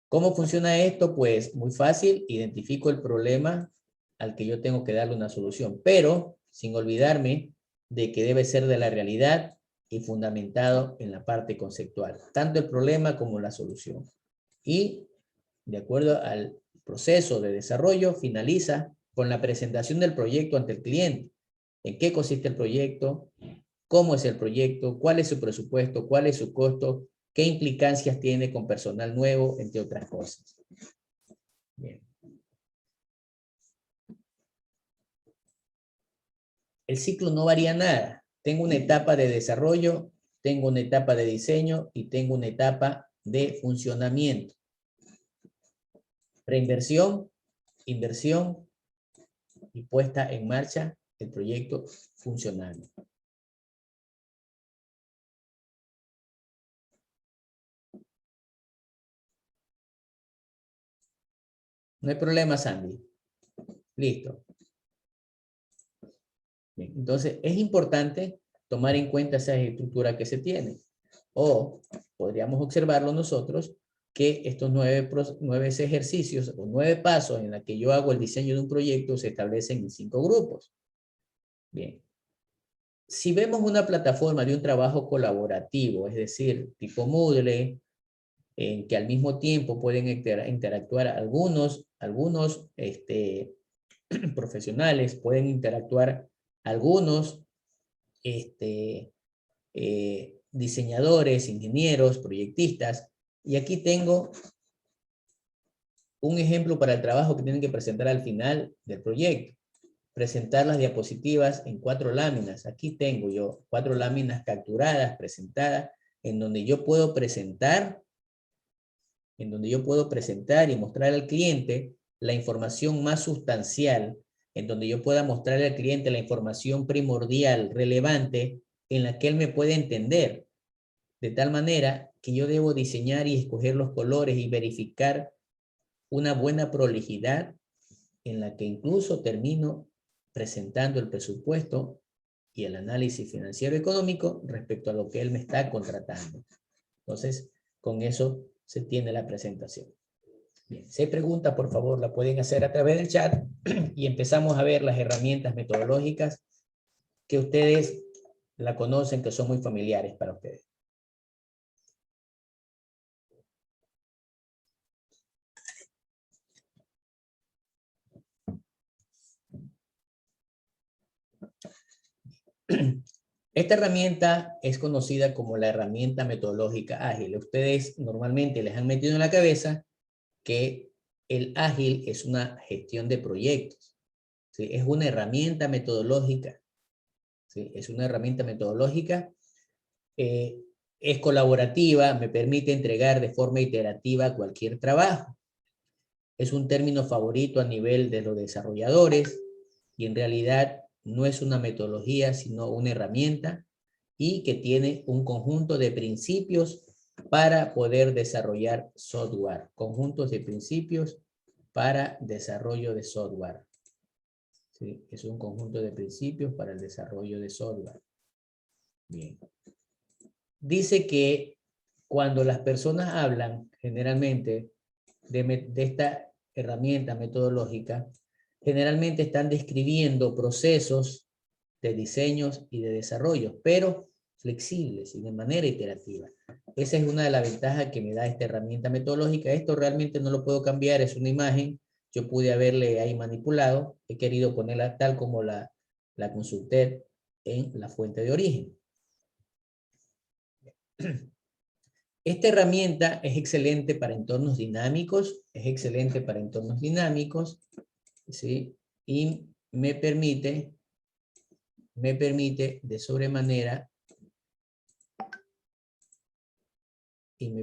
¿Cómo funciona esto? Pues muy fácil, identifico el problema al que yo tengo que darle una solución, pero sin olvidarme de que debe ser de la realidad y fundamentado en la parte conceptual, tanto el problema como la solución. Y de acuerdo al proceso de desarrollo, finaliza con la presentación del proyecto ante el cliente. ¿En qué consiste el proyecto? ¿Cómo es el proyecto? ¿Cuál es su presupuesto? ¿Cuál es su costo? ¿Qué implicancias tiene con personal nuevo? Entre otras cosas. Bien. El ciclo no varía nada. Tengo una etapa de desarrollo, tengo una etapa de diseño y tengo una etapa de funcionamiento. Reinversión, inversión y puesta en marcha el proyecto funcionando. No hay problema, Sandy. Listo. Bien, entonces, es importante tomar en cuenta esa estructura que se tiene. O podríamos observarlo nosotros que estos 9 ejercicios o 9 pasos en los que yo hago el diseño de un proyecto se establecen en 5 grupos. Bien. Si vemos una plataforma de un trabajo colaborativo, es decir, tipo Moodle, en que al mismo tiempo pueden interactuar algunos profesionales, pueden interactuar algunos diseñadores, ingenieros, proyectistas, y aquí tengo un ejemplo para el trabajo que tienen que presentar al final del proyecto. Presentar las diapositivas en 4 láminas. Aquí tengo yo 4 láminas capturadas, presentadas, en donde yo puedo presentar y mostrar al cliente la información más sustancial, en donde yo pueda mostrarle al cliente la información primordial, relevante, en la que él me puede entender, de tal manera que yo debo diseñar y escoger los colores y verificar una buena prolijidad en la que incluso termino presentando el presupuesto y el análisis financiero económico respecto a lo que él me está contratando. Entonces, con eso se tiene la presentación. Bien, si hay preguntas, por favor, la pueden hacer a través del chat y empezamos a ver las herramientas metodológicas que ustedes la conocen, que son muy familiares para ustedes. Esta herramienta es conocida como la herramienta metodológica ágil. Ustedes normalmente les han metido en la cabeza que el ágil es una gestión de proyectos, ¿sí? Es una herramienta metodológica, ¿sí? Es una herramienta metodológica, es colaborativa, me permite entregar de forma iterativa cualquier trabajo. Es un término favorito a nivel de los desarrolladores y en realidad no es una metodología, sino una herramienta y que tiene un conjunto de principios para poder desarrollar software. Conjuntos de principios para desarrollo de software. ¿Sí? Es un conjunto de principios para el desarrollo de software. Bien. Dice que cuando las personas hablan generalmente de esta herramienta metodológica, generalmente están describiendo procesos de diseños y de desarrollo, pero flexibles y de manera iterativa. Esa es una de las ventajas que me da esta herramienta metodológica. Esto realmente no lo puedo cambiar, es una imagen. Yo pude haberle ahí manipulado, he querido ponerla tal como la consulté en la fuente de origen. Esta herramienta es excelente para entornos dinámicos, ¿sí? Y me permite de sobremanera, en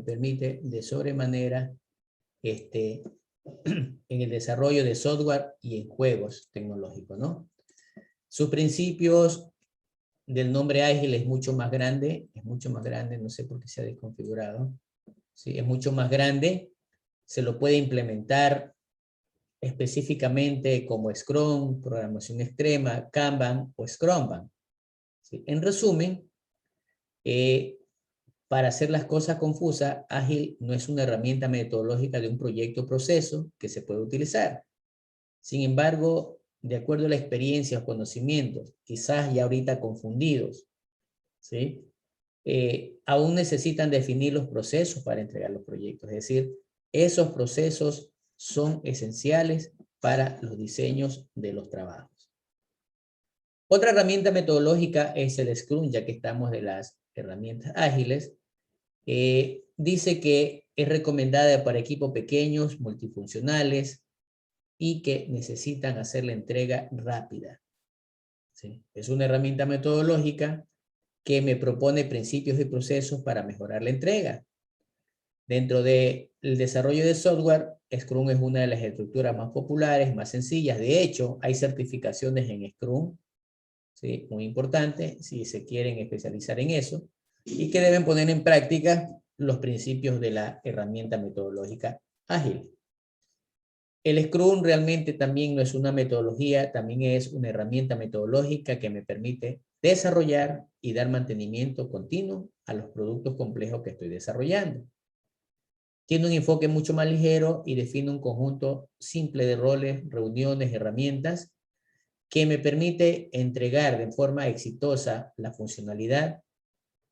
el desarrollo de software y en juegos tecnológicos, ¿no? Sus principios del nombre ágil es mucho más grande, no sé por qué se ha desconfigurado, ¿sí? Es mucho más grande, se lo puede implementar específicamente como Scrum, programación extrema, Kanban o Scrumban, ¿sí? En resumen, para hacer las cosas confusas, ágil no es una herramienta metodológica de un proyecto o proceso que se puede utilizar. Sin embargo, de acuerdo a la experiencia o conocimientos, quizás ya ahorita confundidos, ¿sí? Aún necesitan definir los procesos para entregar los proyectos. Es decir, esos procesos son esenciales para los diseños de los trabajos. Otra herramienta metodológica es el Scrum, ya que estamos de las herramientas ágiles. Dice que es recomendada para equipos pequeños, multifuncionales y que necesitan hacer la entrega rápida, ¿sí? Es una herramienta metodológica que me propone principios y procesos para mejorar la entrega. Dentro del desarrollo de software, Scrum es una de las estructuras más populares, más sencillas. De hecho, hay certificaciones en Scrum, ¿sí? Muy importante si se quieren especializar en eso, y que deben poner en práctica los principios de la herramienta metodológica ágil. El Scrum realmente también no es una metodología, también es una herramienta metodológica que me permite desarrollar y dar mantenimiento continuo a los productos complejos que estoy desarrollando. Tiene un enfoque mucho más ligero y define un conjunto simple de roles, reuniones, herramientas que me permite entregar de forma exitosa la funcionalidad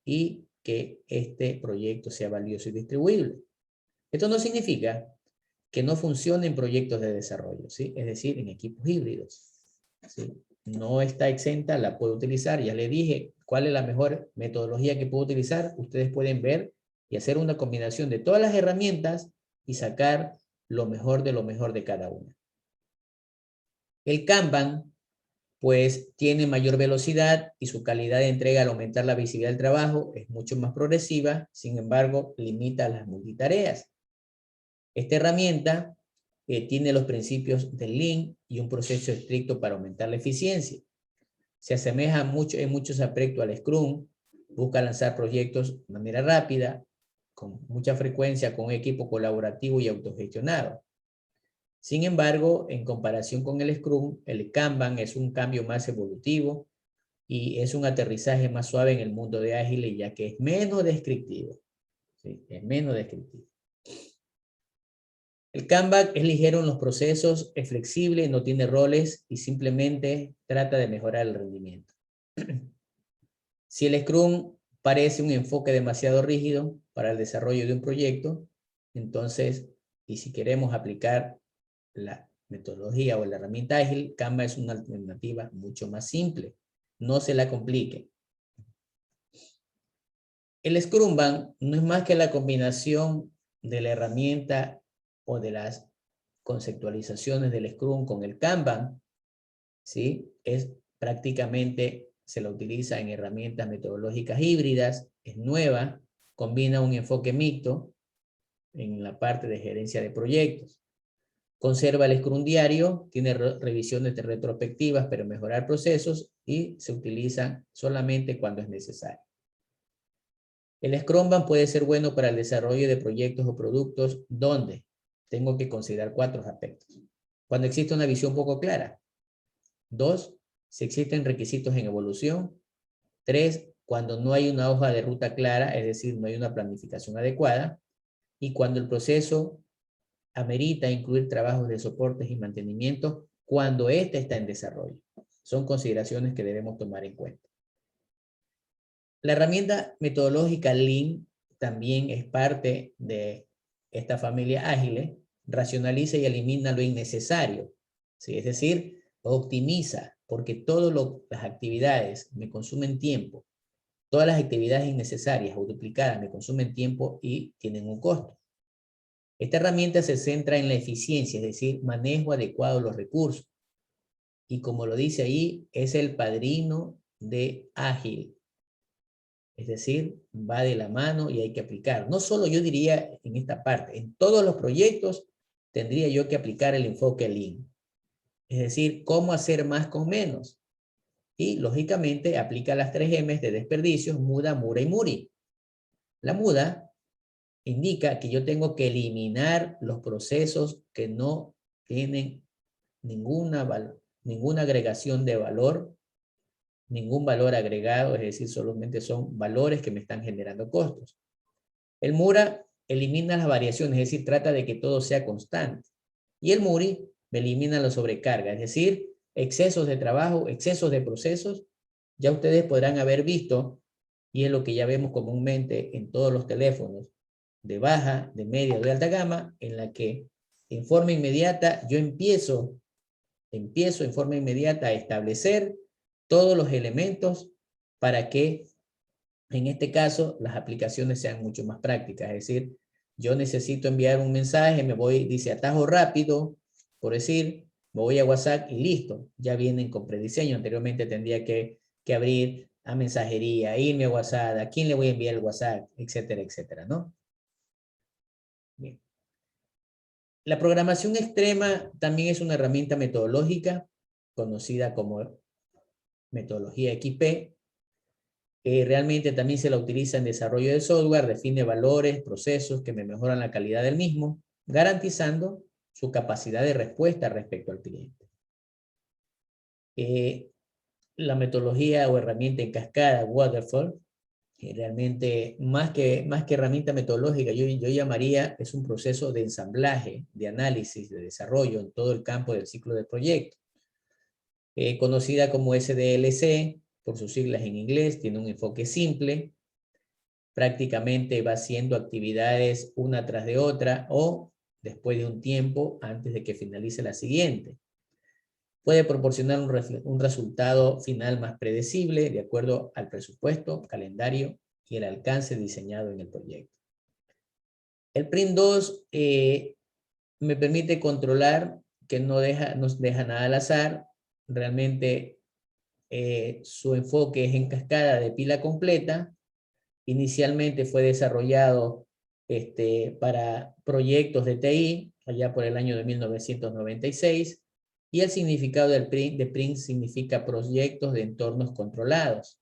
y que este proyecto sea valioso y distribuible. Esto no significa que no funcione en proyectos de desarrollo, ¿sí? Es decir, en equipos híbridos, ¿sí? No está exenta, la puedo utilizar. Ya le dije cuál es la mejor metodología que puedo utilizar. Ustedes pueden ver y hacer una combinación de todas las herramientas y sacar lo mejor de cada una. El Kanban, pues, tiene mayor velocidad y su calidad de entrega al aumentar la visibilidad del trabajo es mucho más progresiva, sin embargo, limita las multitareas. Esta herramienta tiene los principios del Lean y un proceso estricto para aumentar la eficiencia. Se asemeja mucho, en muchos aspectos al Scrum, busca lanzar proyectos de manera rápida, con mucha frecuencia, con un equipo colaborativo y autogestionado. Sin embargo, en comparación con el Scrum, el Kanban es un cambio más evolutivo y es un aterrizaje más suave en el mundo de ágiles, ya que es menos descriptivo. ¿Sí? Es menos descriptivo. El Kanban es ligero en los procesos, es flexible, no tiene roles y simplemente trata de mejorar el rendimiento. Si el Scrum parece un enfoque demasiado rígido para el desarrollo de un proyecto, entonces, y si queremos aplicar la metodología o la herramienta ágil, Kanban es una alternativa mucho más simple. No se la complique. El Scrumban no es más que la combinación de la herramienta o de las conceptualizaciones del Scrum con el Kanban, ¿sí? Es prácticamente, se la utiliza en herramientas metodológicas híbridas, es nueva, combina un enfoque mixto en la parte de gerencia de proyectos. Conserva el Scrum diario, tiene revisiones de retrospectivas para mejorar procesos y se utiliza solamente cuando es necesario. El Scrumban puede ser bueno para el desarrollo de proyectos o productos donde tengo que considerar 4 aspectos. Cuando existe una visión poco clara. 2, si existen requisitos en evolución. 3, cuando no hay una hoja de ruta clara, es decir, no hay una planificación adecuada, y cuando el proceso amerita incluir trabajos de soportes y mantenimiento cuando éste está en desarrollo. Son consideraciones que debemos tomar en cuenta. La herramienta metodológica Lean también es parte de esta familia ágil, racionaliza y elimina lo innecesario, ¿sí? Es decir, optimiza, porque todas las actividades me consumen tiempo, todas las actividades innecesarias o duplicadas me consumen tiempo y tienen un costo. Esta herramienta se centra en la eficiencia, es decir, manejo adecuado de los recursos. Y como lo dice ahí, es el padrino de ágil. Es decir, va de la mano y hay que aplicar. No solo yo diría en esta parte, en todos los proyectos tendría yo que aplicar el enfoque Lean. Es decir, cómo hacer más con menos. Y lógicamente aplica las 3 M's de desperdicios, muda, mura y muri. La muda indica que yo tengo que eliminar los procesos que no tienen ninguna agregación de valor, ningún valor agregado, es decir, solamente son valores que me están generando costos. El Mura elimina las variaciones, es decir, trata de que todo sea constante. Y el Muri elimina la sobrecarga, es decir, excesos de trabajo, excesos de procesos. Ya ustedes podrán haber visto, y es lo que ya vemos comúnmente en todos los teléfonos de baja, de media o de alta gama, en la que en forma inmediata yo empiezo en forma inmediata a establecer todos los elementos para que en este caso las aplicaciones sean mucho más prácticas. Es decir, yo necesito enviar un mensaje, me voy, dice atajo rápido, por decir, me voy a WhatsApp y listo, ya vienen con prediseño. Anteriormente tendría que abrir a mensajería, irme a WhatsApp, a quién le voy a enviar el WhatsApp, etcétera, etcétera, ¿no? Bien. La programación extrema también es una herramienta metodológica conocida como metodología XP. Realmente también se la utiliza en desarrollo de software, define valores, procesos que me mejoran la calidad del mismo, garantizando su capacidad de respuesta respecto al cliente. La metodología o herramienta en cascada, Waterfall, realmente más que herramienta metodológica, yo llamaría, es un proceso de ensamblaje, de análisis, de desarrollo en todo el campo del ciclo del proyecto. Conocida como SDLC, por sus siglas en inglés, tiene un enfoque simple, prácticamente va haciendo actividades una tras de otra o después de un tiempo antes de que finalice la siguiente. Puede proporcionar un resultado final más predecible de acuerdo al presupuesto, calendario y el alcance diseñado en el proyecto. El PRINCE 2 me permite controlar que no nos deja nada al azar. Realmente su enfoque es en cascada de pila completa. Inicialmente fue desarrollado para proyectos de TI, allá por el año de 1996, y el significado de PRINCE significa proyectos de entornos controlados.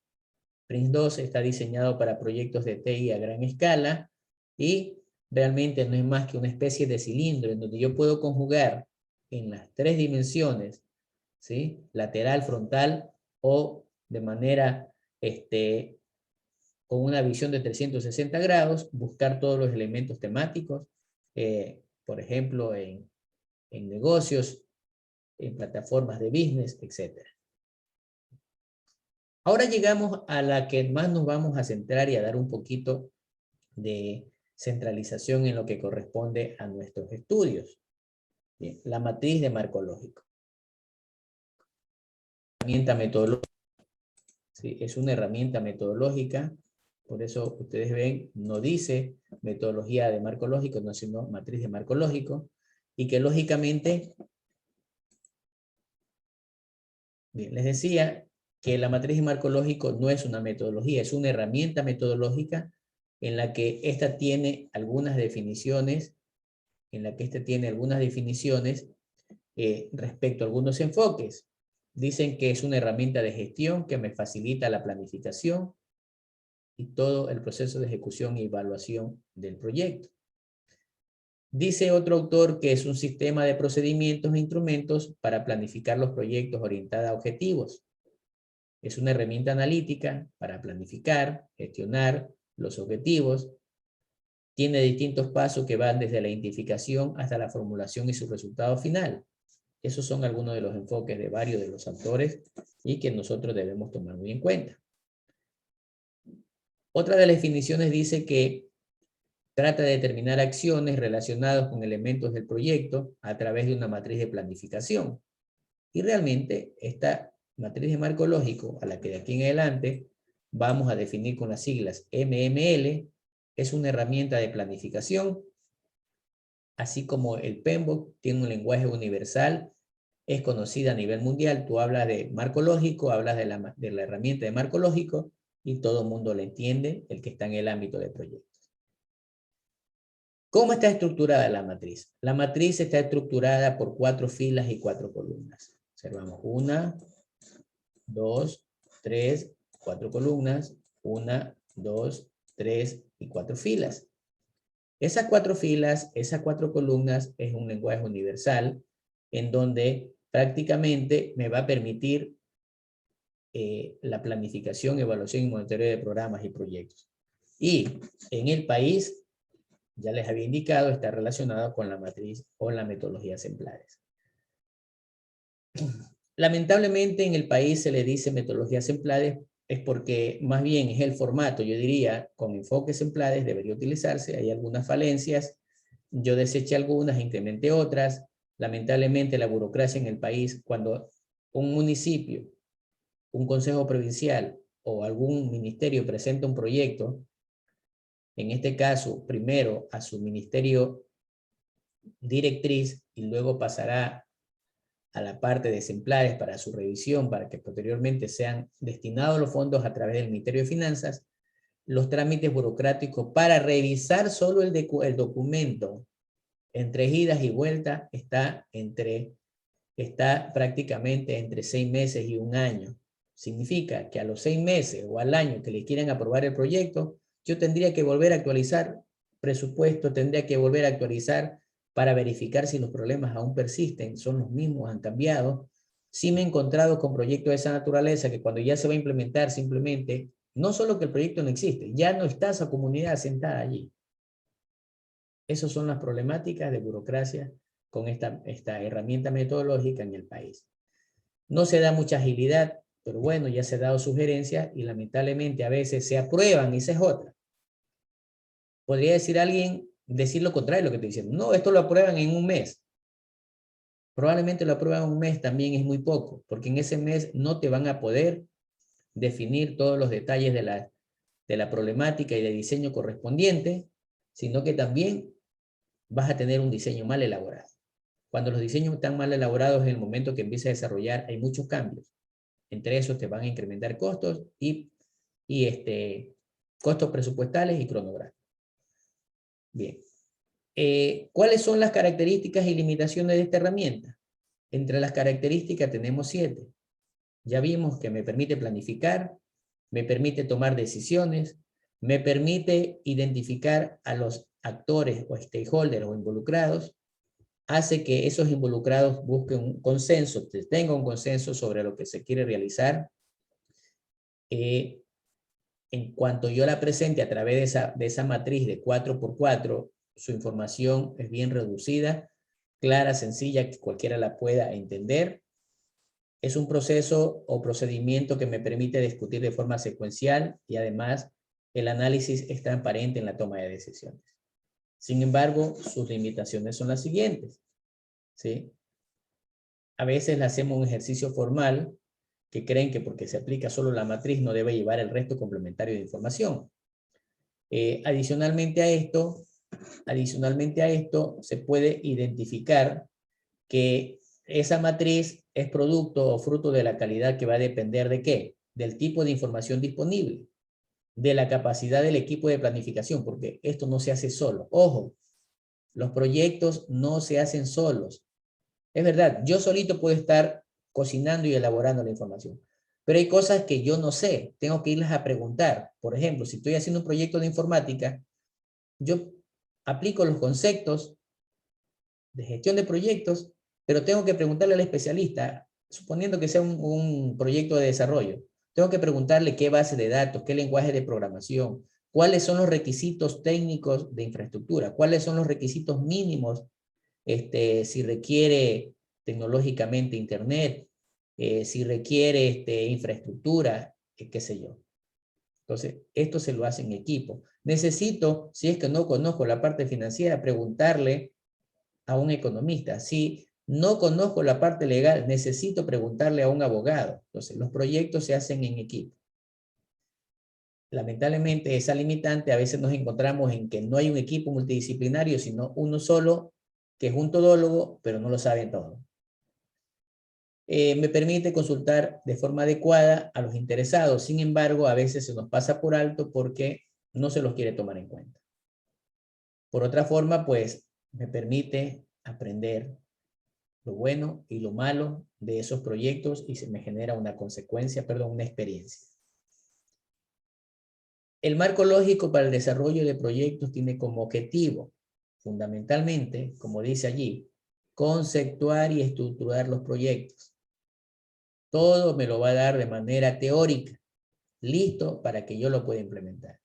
PRINCE 2 está diseñado para proyectos de TI a gran escala, y realmente no es más que una especie de cilindro en donde yo puedo conjugar en las 3 dimensiones, ¿sí? Lateral, frontal o de manera con una visión de 360 grados, buscar todos los elementos temáticos, por ejemplo, en negocios, en plataformas de business, etc. Ahora llegamos a la que más nos vamos a centrar y a dar un poquito de centralización en lo que corresponde a nuestros estudios. Bien, la matriz de marco lógico. Herramienta metodológica. ¿Sí? Es una herramienta metodológica. Por eso ustedes ven, no dice metodología de marco lógico, no, sino matriz de marco lógico, y que lógicamente, bien, les decía que la matriz de marco lógico no es una metodología, es una herramienta metodológica en la que ésta tiene algunas definiciones, respecto a algunos enfoques. Dicen que es una herramienta de gestión que me facilita la planificación y todo el proceso de ejecución y evaluación del proyecto. Dice otro autor que es un sistema de procedimientos e instrumentos para planificar los proyectos orientados a objetivos. Es una herramienta analítica para planificar, gestionar los objetivos. Tiene distintos pasos que van desde la identificación hasta la formulación y su resultado final. Esos son algunos de los enfoques de varios de los autores y que nosotros debemos tomar muy en cuenta. Otra de las definiciones dice que trata de determinar acciones relacionadas con elementos del proyecto a través de una matriz de planificación. Y realmente esta matriz de marco lógico, a la que de aquí en adelante vamos a definir con las siglas MML, es una herramienta de planificación, así como el PMBOK tiene un lenguaje universal, es conocida a nivel mundial. Tú hablas de marco lógico, hablas de la herramienta de marco lógico y todo el mundo la entiende, el que está en el ámbito de proyectos. ¿Cómo está estructurada la matriz? La matriz está estructurada por 4 filas y 4 columnas. Observamos 1, 2, 3, 4 columnas, 1, 2, 3 y 4 filas. Esas 4 filas, esas 4 columnas es un lenguaje universal en donde prácticamente me va a permitir la planificación, evaluación y monitoreo de programas y proyectos. Y en el país, ya les había indicado, está relacionado con la matriz o la metodología Semplares. Lamentablemente en el país se le dice metodología Semplares es porque más bien es el formato, yo diría, con enfoques Semplares debería utilizarse. Hay algunas falencias, yo deseché algunas, incrementé otras. Lamentablemente la burocracia en el país, cuando un municipio, un consejo provincial o algún ministerio presenta un proyecto, en este caso primero a su ministerio directriz y luego pasará a la parte de Semplares para su revisión, para que posteriormente sean destinados los fondos a través del Ministerio de Finanzas, los trámites burocráticos para revisar solo el documento entre idas y vueltas está prácticamente entre 6 meses y 1 año. Significa que a los 6 meses o al año que le quieran aprobar el proyecto, yo tendría que volver a actualizar presupuesto, tendría que volver a actualizar para verificar si los problemas aún persisten, son los mismos, han cambiado. Sí me he encontrado con proyectos de esa naturaleza que cuando ya se va a implementar simplemente, no solo que el proyecto no existe, ya no está esa comunidad sentada allí. Esas son las problemáticas de burocracia con esta herramienta metodológica en el país. No se da mucha agilidad, pero bueno, ya se han dado sugerencias y lamentablemente a veces se aprueban y esa es otra. Podría decir alguien, decir lo contrario de lo que estoy diciendo. No, esto lo aprueban en 1 mes. Probablemente lo aprueban en 1 mes, también es muy poco, porque en ese mes no te van a poder definir todos los detalles de la problemática y de diseño correspondiente, sino que también vas a tener un diseño mal elaborado. Cuando los diseños están mal elaborados, en el momento que empieza a desarrollar, hay muchos cambios. Entre esos te van a incrementar costos y costos presupuestales y cronográficos. Bien. ¿Cuáles son las características y limitaciones de esta herramienta? Entre las características tenemos 7. Ya vimos que me permite planificar, me permite tomar decisiones, me permite identificar a los actores o stakeholders o involucrados, hace que esos involucrados busquen un consenso, tengan un consenso sobre lo que se quiere realizar. En cuanto yo la presente a través de esa matriz de 4x4, su información es bien reducida, clara, sencilla, que cualquiera la pueda entender. Es un proceso o procedimiento que me permite discutir de forma secuencial y además el análisis es transparente en la toma de decisiones. Sin embargo, sus limitaciones son las siguientes, ¿sí? A veces le hacemos un ejercicio formal que creen que porque se aplica solo la matriz no debe llevar el resto complementario de información. Adicionalmente a esto, se puede identificar que esa matriz es producto o fruto de la calidad que va a depender de ¿qué? Del tipo de información disponible, de la capacidad del equipo de planificación, porque esto no se hace solo. Ojo, los proyectos no se hacen solos. Es verdad, yo solito puedo estar cocinando y elaborando la información, pero hay cosas que yo no sé, tengo que irlas a preguntar. Por ejemplo, si estoy haciendo un proyecto de informática, yo aplico los conceptos de gestión de proyectos, pero tengo que preguntarle al especialista, suponiendo que sea un proyecto de desarrollo. Tengo que preguntarle qué base de datos, qué lenguaje de programación, cuáles son los requisitos técnicos de infraestructura, cuáles son los requisitos mínimos, si requiere tecnológicamente internet, si requiere infraestructura, qué sé yo. Entonces, esto se lo hace en equipo. Necesito, si es que no conozco la parte financiera, preguntarle a un economista. Si no conozco la parte legal, necesito preguntarle a un abogado. Entonces, los proyectos se hacen en equipo. Lamentablemente, esa limitante a veces nos encontramos en que no hay un equipo multidisciplinario, sino uno solo, que es un todólogo, pero no lo sabe todo. Me permite consultar de forma adecuada a los interesados. Sin embargo, a veces se nos pasa por alto porque no se los quiere tomar en cuenta. Por otra forma, pues, me permite aprender lo bueno y lo malo de esos proyectos y se me genera una consecuencia, perdón, una experiencia. El marco lógico para el desarrollo de proyectos tiene como objetivo, fundamentalmente, como dice allí, conceptuar y estructurar los proyectos. Todo me lo va a dar de manera teórica, listo para que yo lo pueda implementar.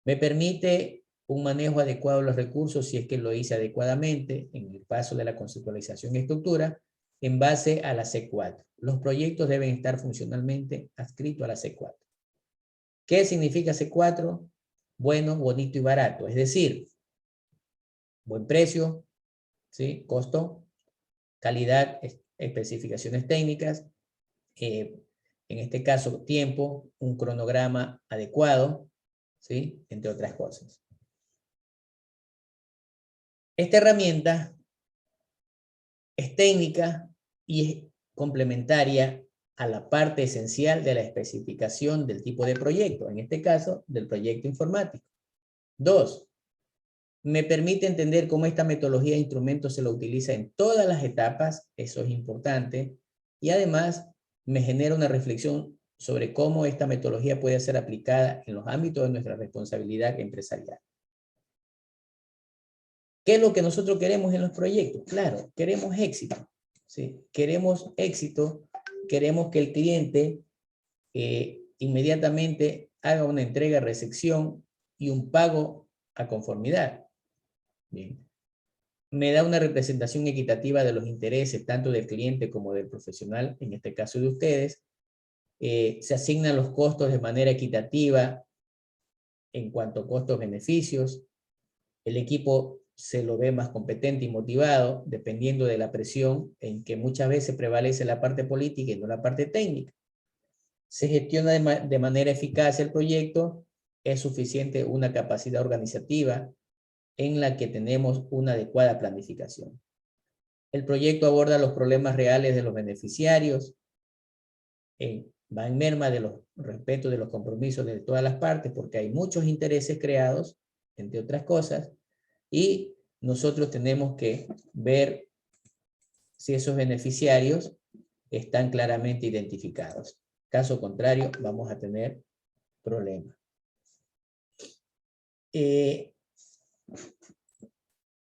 Me permite un manejo adecuado de los recursos si es que lo hice adecuadamente en el paso de la conceptualización y estructura en base a la C4. Los proyectos deben estar funcionalmente adscritos a la C4. ¿Qué significa C4? Bueno, bonito y barato. Es decir, buen precio, ¿sí? Costo, calidad, especificaciones técnicas, en este caso tiempo, un cronograma adecuado, ¿sí? Entre otras cosas. Esta herramienta es técnica y es complementaria a la parte esencial de la especificación del tipo de proyecto, en este caso, del proyecto informático. 2. Me permite entender cómo esta metodología de instrumentos se lo utiliza en todas las etapas, eso es importante, y además me genera una reflexión sobre cómo esta metodología puede ser aplicada en los ámbitos de nuestra responsabilidad empresarial. ¿Qué es lo que nosotros queremos en los proyectos? Claro, queremos éxito, ¿sí? Queremos éxito, queremos que el cliente inmediatamente haga una entrega, recepción y un pago a conformidad. Bien. Me da una representación equitativa de los intereses tanto del cliente como del profesional, en este caso de ustedes. Se asignan los costos de manera equitativa en cuanto a costos-beneficios. El equipo se lo ve más competente y motivado, dependiendo de la presión en que muchas veces prevalece la parte política y no la parte técnica. Se gestiona de manera eficaz el proyecto, es suficiente una capacidad organizativa en la que tenemos una adecuada planificación. El proyecto aborda los problemas reales de los beneficiarios, va en merma de los respetos de los compromisos de todas las partes, porque hay muchos intereses creados, entre otras cosas, y nosotros tenemos que ver si esos beneficiarios están claramente identificados. Caso contrario, vamos a tener problemas.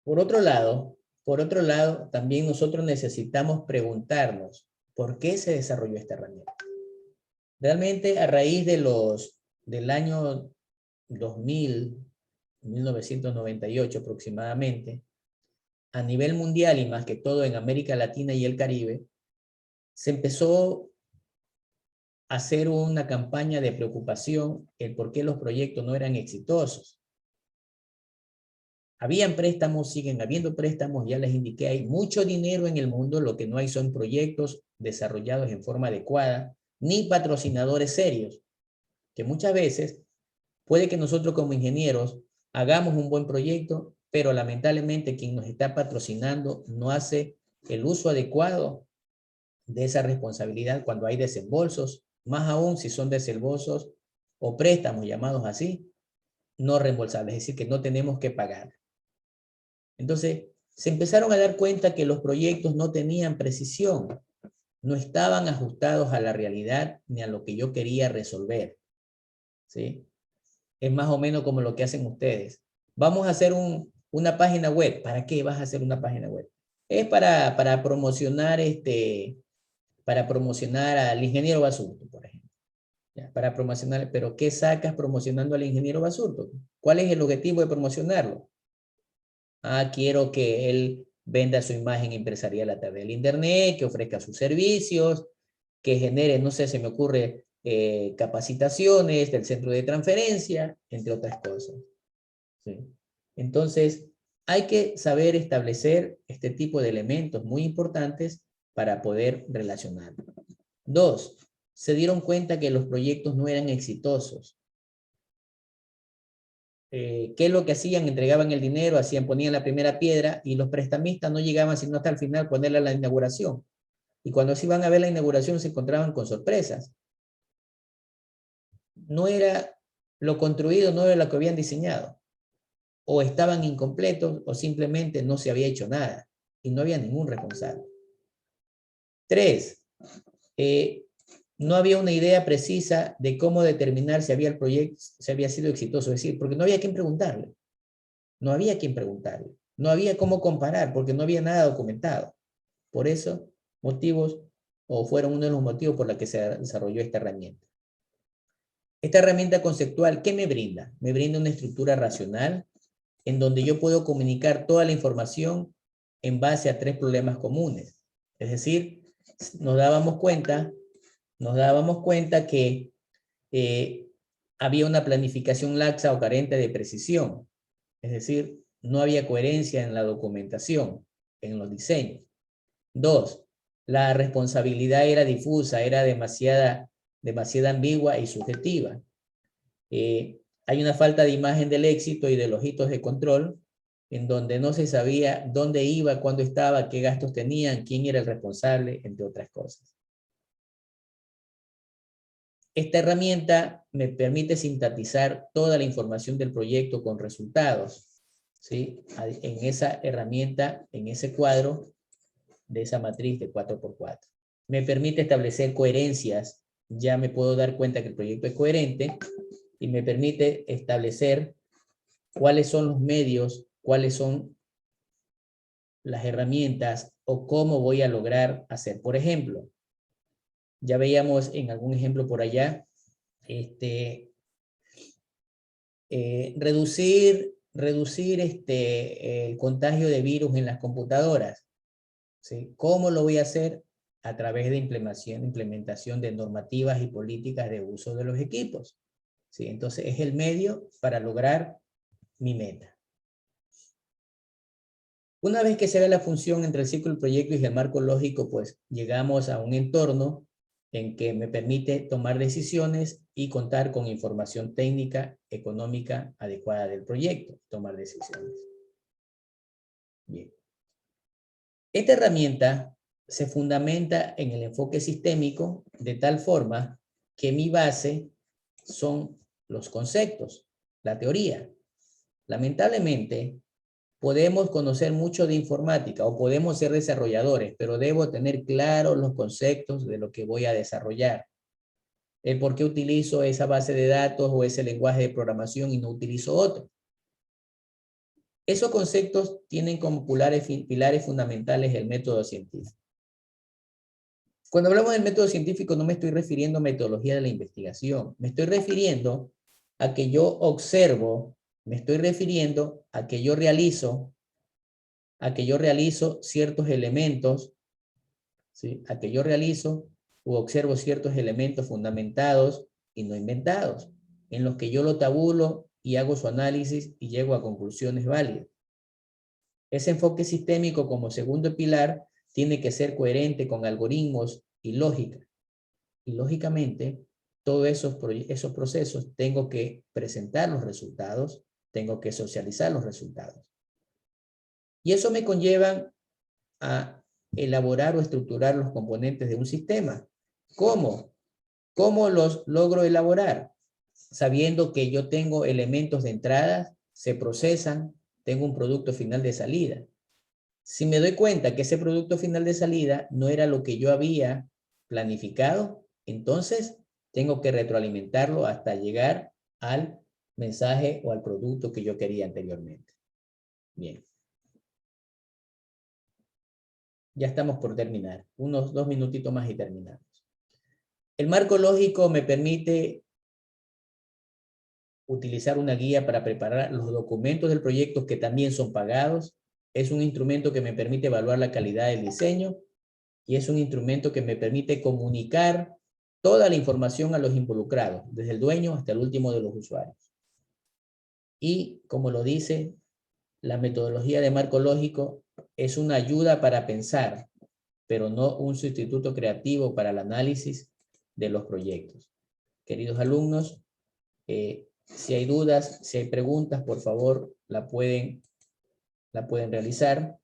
Por otro lado, también nosotros necesitamos preguntarnos por qué se desarrolló esta herramienta. Realmente, a raíz del año 2000, 1998 aproximadamente, a nivel mundial y más que todo en América Latina y el Caribe, se empezó a hacer una campaña de preocupación el por qué los proyectos no eran exitosos. Habían préstamos, siguen habiendo préstamos, ya les indiqué, hay mucho dinero en el mundo, lo que no hay son proyectos desarrollados en forma adecuada, ni patrocinadores serios, que muchas veces puede que nosotros como ingenieros hagamos un buen proyecto, pero lamentablemente quien nos está patrocinando no hace el uso adecuado de esa responsabilidad cuando hay desembolsos, más aún si son desembolsos o préstamos llamados así, no reembolsables, es decir, que no tenemos que pagar. Entonces, se empezaron a dar cuenta que los proyectos no tenían precisión, no estaban ajustados a la realidad ni a lo que yo quería resolver, ¿sí? Es más o menos como lo que hacen ustedes. Vamos a hacer una página web. ¿Para qué vas a hacer una página web? Es para promocionar al ingeniero Basurto, por ejemplo. Ya, para promocionar, pero ¿qué sacas promocionando al ingeniero Basurto? ¿Cuál es el objetivo de promocionarlo? Ah, quiero que él venda su imagen empresarial a través del internet, que ofrezca sus servicios, que genere, no sé, se me ocurre, capacitaciones del centro de transferencia, entre otras cosas. ¿Sí? Entonces, hay que saber establecer este tipo de elementos muy importantes para poder relacionar. Dos, se dieron cuenta que los proyectos no eran exitosos. ¿Qué es lo que hacían? Entregaban el dinero, ponían la primera piedra y los prestamistas no llegaban sino hasta el final, ponerle la inauguración. Y cuando se iban a ver la inauguración se encontraban con sorpresas. No era lo construido, no era lo que habían diseñado. O estaban incompletos o simplemente no se había hecho nada y no había ningún responsable. Tres, no había una idea precisa de cómo determinar si el proyecto se había sido exitoso, es decir, porque no había quien preguntarle. No había quien preguntarle. No había cómo comparar porque no había nada documentado. Por eso, motivos, o fueron uno de los motivos por los que se desarrolló esta herramienta. Esta herramienta conceptual, ¿qué me brinda? Me brinda una estructura racional en donde yo puedo comunicar toda la información en base a tres problemas comunes. Es decir, nos dábamos cuenta que había una planificación laxa o carente de precisión. Es decir, no había coherencia en la documentación, en los diseños. Dos, la responsabilidad era difusa, era demasiada ambigua y subjetiva. Hay una falta de imagen del éxito y de los hitos de control, en donde no se sabía dónde iba, cuándo estaba, qué gastos tenían, quién era el responsable, entre otras cosas. Esta herramienta me permite sintetizar toda la información del proyecto con resultados, ¿sí? En esa herramienta, en ese cuadro de esa matriz de 4x4. Me permite establecer coherencias, ya me puedo dar cuenta que el proyecto es coherente y me permite establecer cuáles son los medios, cuáles son las herramientas o cómo voy a lograr hacer. Por ejemplo, ya veíamos en algún ejemplo por allá, reducir el contagio de virus en las computadoras. ¿Sí? ¿Cómo lo voy a hacer? A través de implementación de normativas y políticas de uso de los equipos. ¿Sí? Entonces es el medio para lograr mi meta. Una vez que se ve la función entre el ciclo del proyecto y el marco lógico, pues llegamos a un entorno en que me permite tomar decisiones y contar con información técnica, económica adecuada del proyecto, tomar decisiones. Bien. Esta herramienta se fundamenta en el enfoque sistémico de tal forma que mi base son los conceptos, la teoría. Lamentablemente, podemos conocer mucho de informática o podemos ser desarrolladores, pero debo tener claros los conceptos de lo que voy a desarrollar. El por qué utilizo esa base de datos o ese lenguaje de programación y no utilizo otro. Esos conceptos tienen como pilares fundamentales el método científico. Cuando hablamos del método científico no me estoy refiriendo a metodología de la investigación, me estoy refiriendo a que yo observo, me estoy refiriendo a que yo realizo ciertos elementos, ¿sí? A que yo realizo o observo ciertos elementos fundamentados y no inventados, en los que yo lo tabulo y hago su análisis y llego a conclusiones válidas. Ese enfoque sistémico como segundo pilar tiene que ser coherente con algoritmos y lógica. Y lógicamente, todos esos procesos tengo que presentar los resultados, tengo que socializar los resultados. Y eso me conlleva a elaborar o estructurar los componentes de un sistema. ¿Cómo? ¿Cómo los logro elaborar? Sabiendo que yo tengo elementos de entrada, se procesan, tengo un producto final de salida. Si me doy cuenta que ese producto final de salida no era lo que yo había planificado, entonces tengo que retroalimentarlo hasta llegar al mensaje o al producto que yo quería anteriormente. Bien. Ya estamos por terminar. Unos 2 minutitos más y terminamos. El marco lógico me permite utilizar una guía para preparar los documentos del proyecto que también son pagados. Es un instrumento que me permite evaluar la calidad del diseño y es un instrumento que me permite comunicar toda la información a los involucrados, desde el dueño hasta el último de los usuarios. Y, como lo dice, la metodología de marco lógico es una ayuda para pensar, pero no un sustituto creativo para el análisis de los proyectos. Queridos alumnos, si hay dudas, si hay preguntas, por favor, la pueden realizar.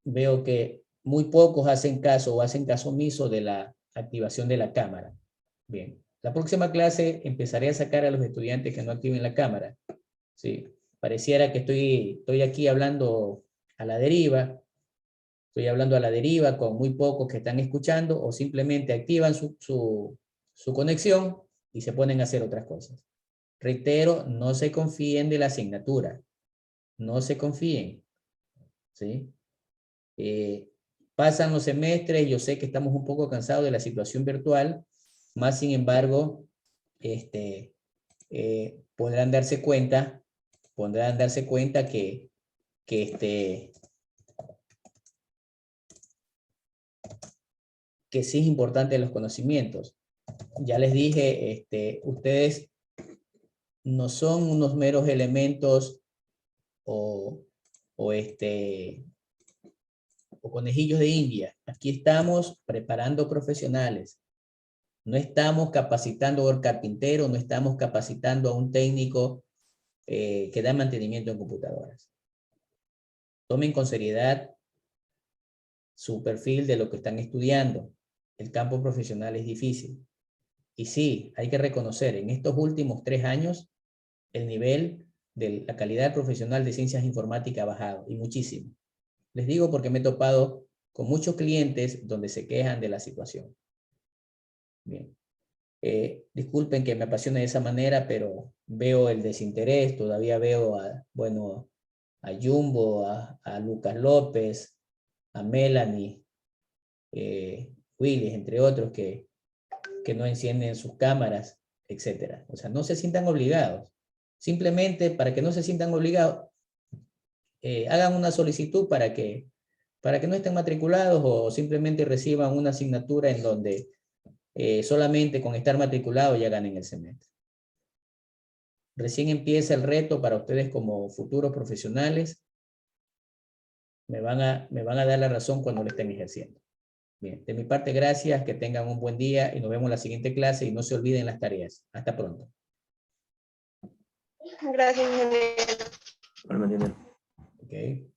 Veo que muy pocos hacen caso o hacen caso omiso de la activación de la cámara. Bien, la próxima clase empezaré a sacar a los estudiantes que no activen la cámara. Sí, pareciera que estoy aquí hablando a la deriva. Estoy hablando a la deriva con muy pocos que están escuchando o simplemente activan su conexión y se ponen a hacer otras cosas. Reitero, no se confíen de la asignatura. No se confíen. ¿Sí? Pasan los semestres, yo sé que estamos un poco cansados de la situación virtual, más sin embargo, podrán darse cuenta que sí es importante los conocimientos. Ya les dije, ustedes no son unos meros elementos o conejillos de India. Aquí estamos preparando profesionales. No estamos capacitando a un carpintero, no estamos capacitando a un técnico que da mantenimiento en computadoras. Tomen con seriedad su perfil de lo que están estudiando. El campo profesional es difícil. Y sí, hay que reconocer, en estos últimos 3 años, el nivel de la calidad profesional de ciencias informáticas ha bajado, y muchísimo. Les digo porque me he topado con muchos clientes donde se quejan de la situación. Bien. Disculpen que me apasione de esa manera, pero veo el desinterés, todavía veo a Jumbo, a Lucas López, a Melanie, Willis, entre otros, que no encienden sus cámaras, etc. O sea, no se sientan obligados. Simplemente, para que no se sientan obligados, hagan una solicitud para que no estén matriculados o simplemente reciban una asignatura en donde solamente con estar matriculados ya ganen el semestre. Recién empieza el reto para ustedes como futuros profesionales. Me van a dar la razón cuando lo estén ejerciendo. Bien, de mi parte, gracias, que tengan un buen día y nos vemos en la siguiente clase y no se olviden las tareas. Hasta pronto. Gracias, ingeniero. Okay.